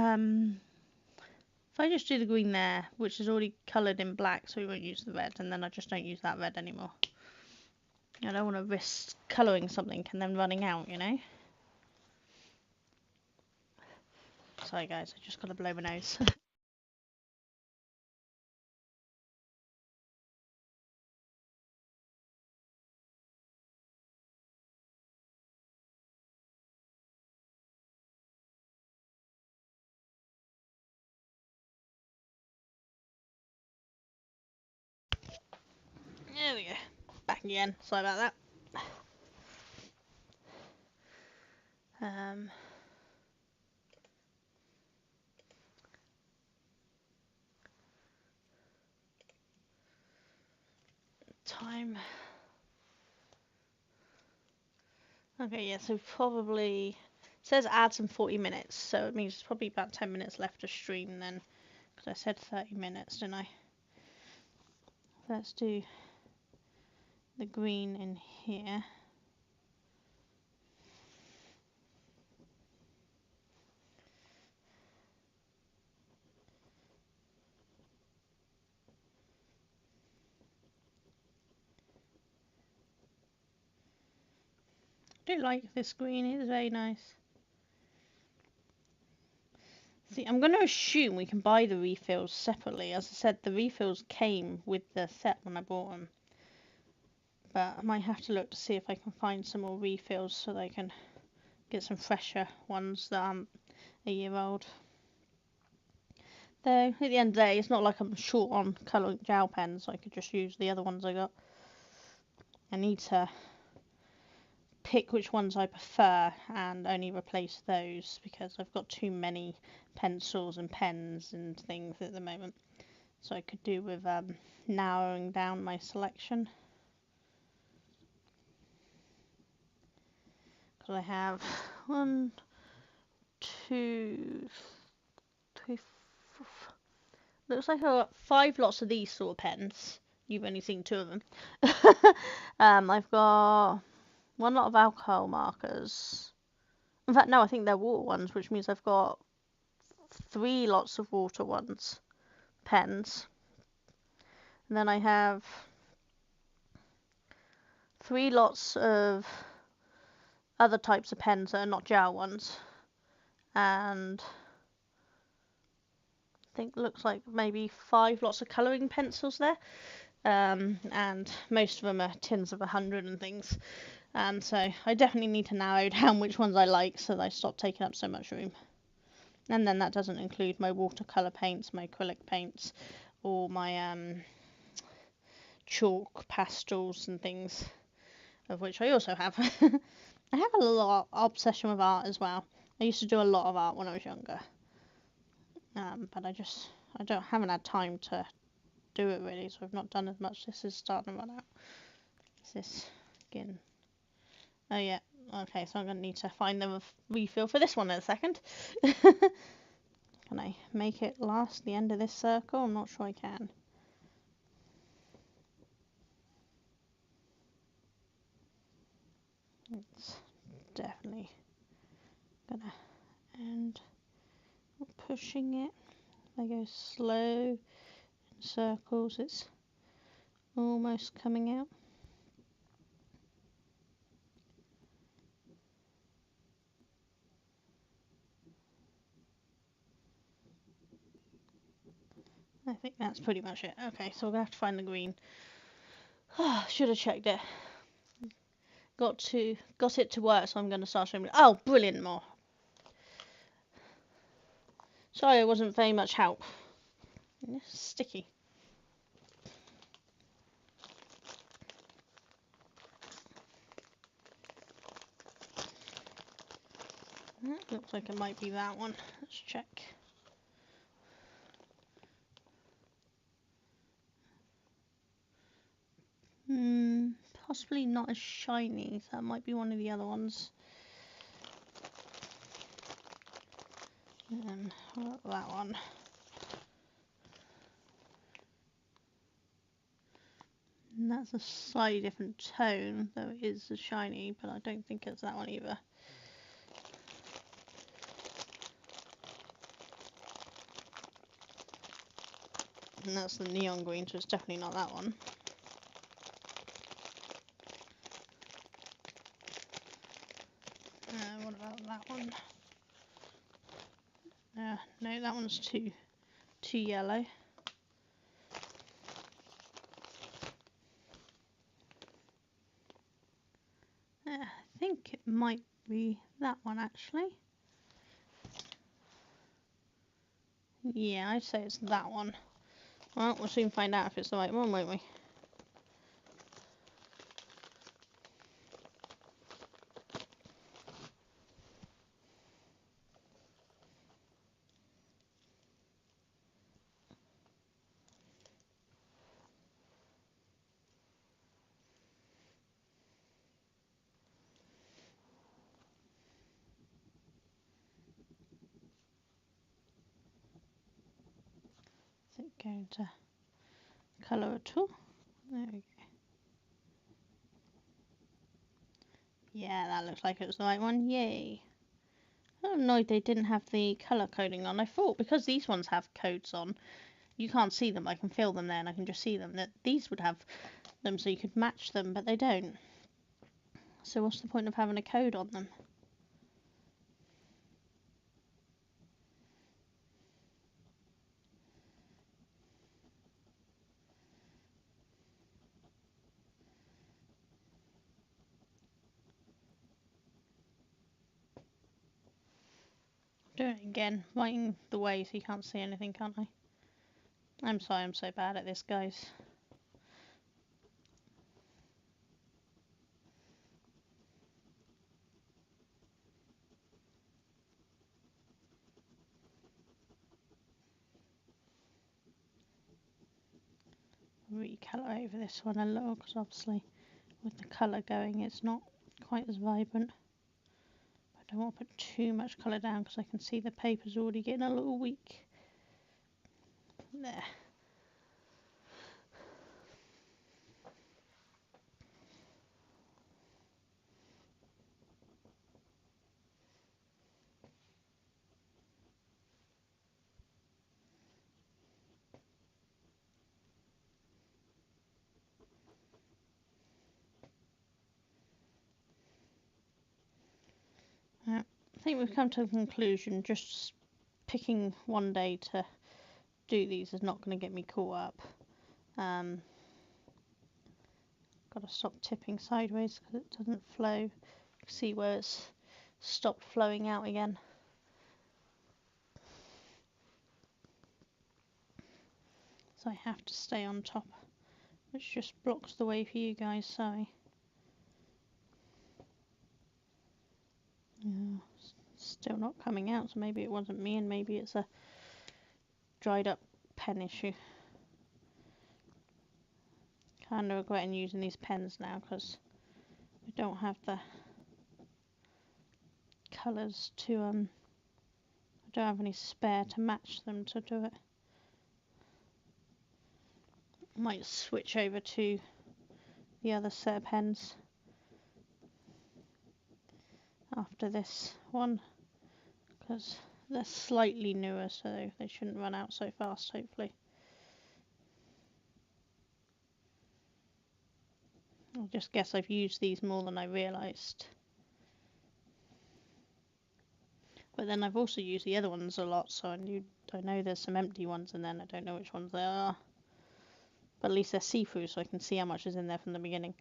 I just do the green there, which is already coloured in black, so we won't use the red, and then I just don't use that red anymore. I don't want to risk colouring something and then running out, you know? Sorry guys, I just got to blow my nose. There we go. Back again. Sorry about that. Time. Okay, yeah, so probably it says ads in 40 minutes, so it means it's probably about 10 minutes left to stream then, because I said 30 minutes, didn't I? Let's do the green in here. I do like this green, it is very nice. See, I'm going to assume we can buy the refills separately. As I said, the refills came with the set when I bought them. But I might have to look to see if I can find some more refills so that I can get some fresher ones that aren't a year old. Though, at the end of the day, it's not like I'm short on colouring gel pens. I could just use the other ones I got. I need to pick which ones I prefer and only replace those because I've got too many pencils and pens and things at the moment. So I could do with narrowing down my selection. Because I have 1, 2, 3, 4. Looks like I've got 5 lots of these sort of pens. You've only seen 2 of them. I've got 1 lot of alcohol markers. In fact, no, I think they're water ones, which means I've got 3 lots of water ones, pens. And then I have 3 lots of other types of pens that are not gel ones. And I think looks like maybe 5 lots of colouring pencils there. And most of them are tins of 100 and things. So I definitely need to narrow down which ones I like so that I stop taking up so much room. And then that doesn't include my watercolour paints, my acrylic paints, or my chalk pastels and things, of which I also have. I have a lot of obsession with art as well. I used to do a lot of art when I was younger. But I haven't had time to do it really, so I've not done as much. This is starting to run out. Is this again? Oh yeah, okay, so I'm going to need to find the refill for this one in a second. Can I make it last the end of this circle? I'm not sure I can. It's definitely gonna end up pushing it. If I go slow in circles, it's almost coming out. I think that's pretty much it. Okay, so we're gonna have to find the green. Should have checked it. Got it to work, so I'm gonna start showing. Oh, brilliant! More. Sorry, it wasn't very much help. It's sticky. Looks like it might be that one. Let's check. Possibly not as shiny. So that might be one of the other ones. That one. And that's a slightly different tone, though it is a shiny, but I don't think it's that one either. And that's the neon green, so it's definitely not that one. What about that one? No, that one's too yellow. I think it might be that one actually. Yeah, I'd say it's that one. Well, we'll soon find out if it's the right one, won't we? Is it going to colour at all? There we go. Yeah, that looks like it was the right one. Yay. I'm annoyed they didn't have the colour coding on. I thought because these ones have codes on, you can't see them. I can feel them there and I can just see them. That these would have them so you could match them, but they don't. So what's the point of having a code on them? Do it again, writing the way so you can't see anything, can't I? I'm sorry I'm so bad at this, guys. recolour over this one a little, because obviously with the colour going it's not quite as vibrant. I don't want to put too much colour down because I can see the paper's already getting a little weak. There. I think we've come to a conclusion. Just picking one day to do these is not going to get me caught up. Got to stop tipping sideways because it doesn't flow. You can see where it's stopped flowing out again. So I have to stay on top, which just blocks the way for you guys, sorry. Yeah, still not coming out, so maybe it wasn't me and maybe it's a dried up pen issue. Kind of regretting using these pens now because we don't have the colours to I don't have any spare to match them to do it. Might switch over to the other set of pens after this one because they're slightly newer, so they shouldn't run out so fast, hopefully. I just guess I've used these more than I realised. But then I've also used the other ones a lot, so I know there's some empty ones in there and I don't know which ones they are. But at least they're see-through, so I can see how much is in there from the beginning.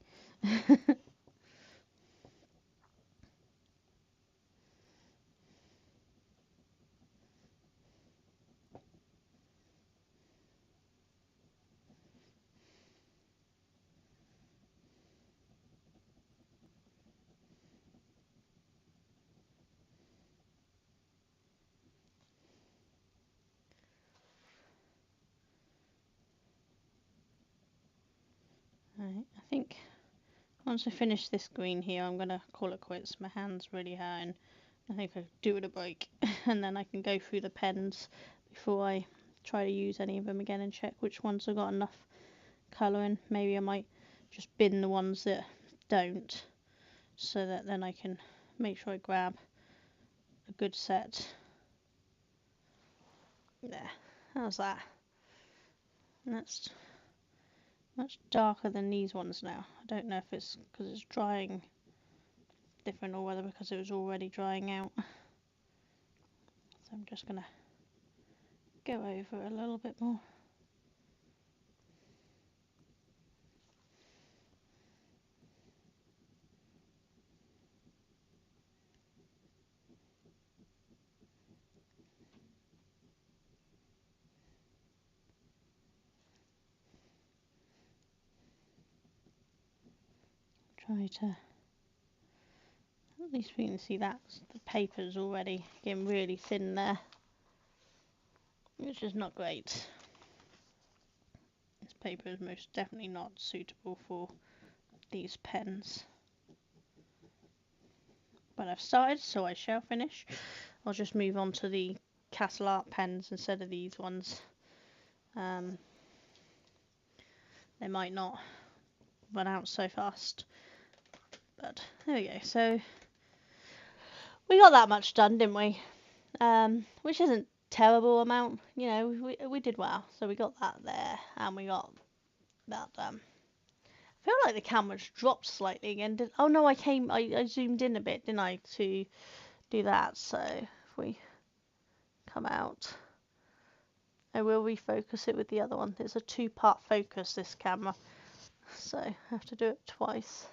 Right, I think once I finish this green here, I'm going to call it quits. My hand's really hurting. I think I'll do it a break and then I can go through the pens before I try to use any of them again and check which ones have got enough colour in. Maybe I might just bin the ones that don't, so that then I can make sure I grab a good set. There, how's that? And that's much darker than these ones now. I don't know if it's because it's drying different or whether because it was already drying out. So I'm just going to go over it a little bit more. Try to, at least we can see that the paper's already getting really thin there, which is not great. This paper is most definitely not suitable for these pens. But I've started, so I shall finish. I'll just move on to the DigitalArt pens instead of these ones. They might not run out so fast. But there we go. So we got that much done, didn't we? Which isn't terrible amount. You know, we did well. So we got that there, and we got that done. I feel like the camera's dropped slightly again. Oh no, I zoomed in a bit, didn't I, to do that. So if we come out, I will refocus it with the other one. It's a two-part focus, this camera, so I have to do it twice.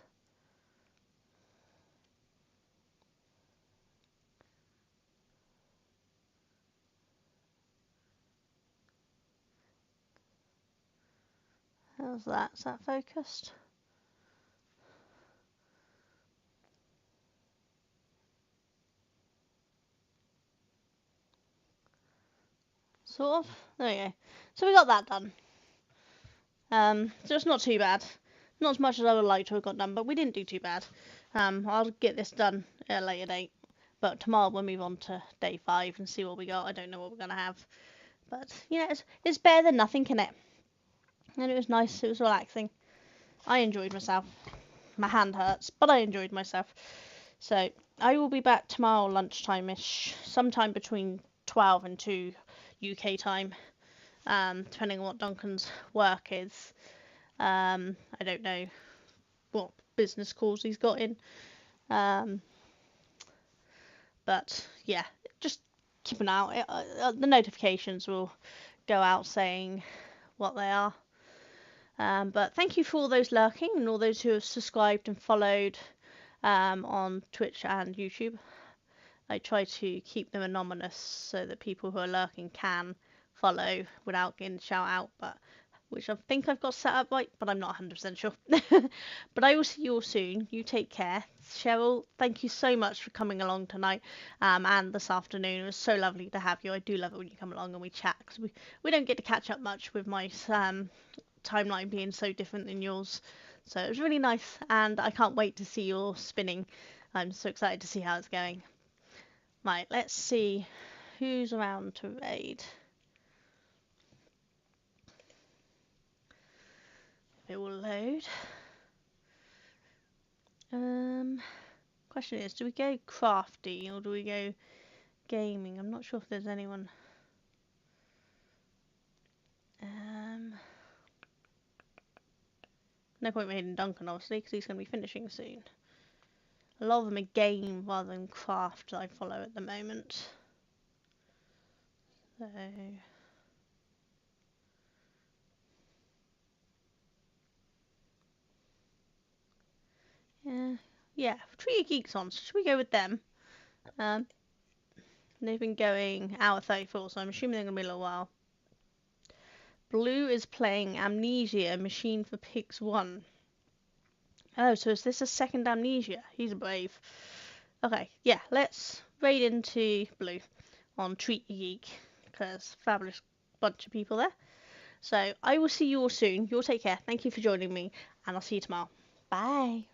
How's that? Is that focused? Sort of. There we go. So we got that done. So it's not too bad. Not as much as I would like to have got done, but we didn't do too bad. I'll get this done at a later date. But tomorrow we'll move on to day 5 and see what we got. I don't know what we're going to have. But, yeah, it's better than nothing, isn't it? And it was nice. It was relaxing. I enjoyed myself. My hand hurts, but I enjoyed myself. So, I will be back tomorrow lunchtime-ish. Sometime between 12 and 2 UK time. Depending on what Duncan's work is. I don't know what business calls he's got in. But yeah, just keep an eye out. The notifications will go out saying what they are. But thank you for all those lurking and all those who have subscribed and followed on Twitch and YouTube. I try to keep them anonymous so that people who are lurking can follow without getting shout out, but which I think I've got set up right, but I'm not 100% sure. But I will see you all soon. You take care. Cheryl, thank you so much for coming along tonight and this afternoon. It was so lovely to have you. I do love it when you come along and we chat, because we don't get to catch up much with my timeline being so different than yours. So it was really nice, and I can't wait to see your spinning. I'm so excited to see how it's going. Right, let's see who's around to raid. It will load. Question is, do we go crafty or do we go gaming? I'm not sure if there's anyone. No point in Duncan, obviously, because he's going to be finishing soon. A lot of them are game rather than craft that I follow at the moment. So... yeah, Tree of Geeks on, so should we go with them? They've been going hour 34, so I'm assuming they're going to be a little while. Blue is playing Amnesia, Machine for Pigs 1. Oh, so is this a second Amnesia? He's brave. Okay, yeah, let's raid into Blue on Treat Your Geek, because fabulous bunch of people there. So I will see you all soon. You all take care. Thank you for joining me, and I'll see you tomorrow. Bye.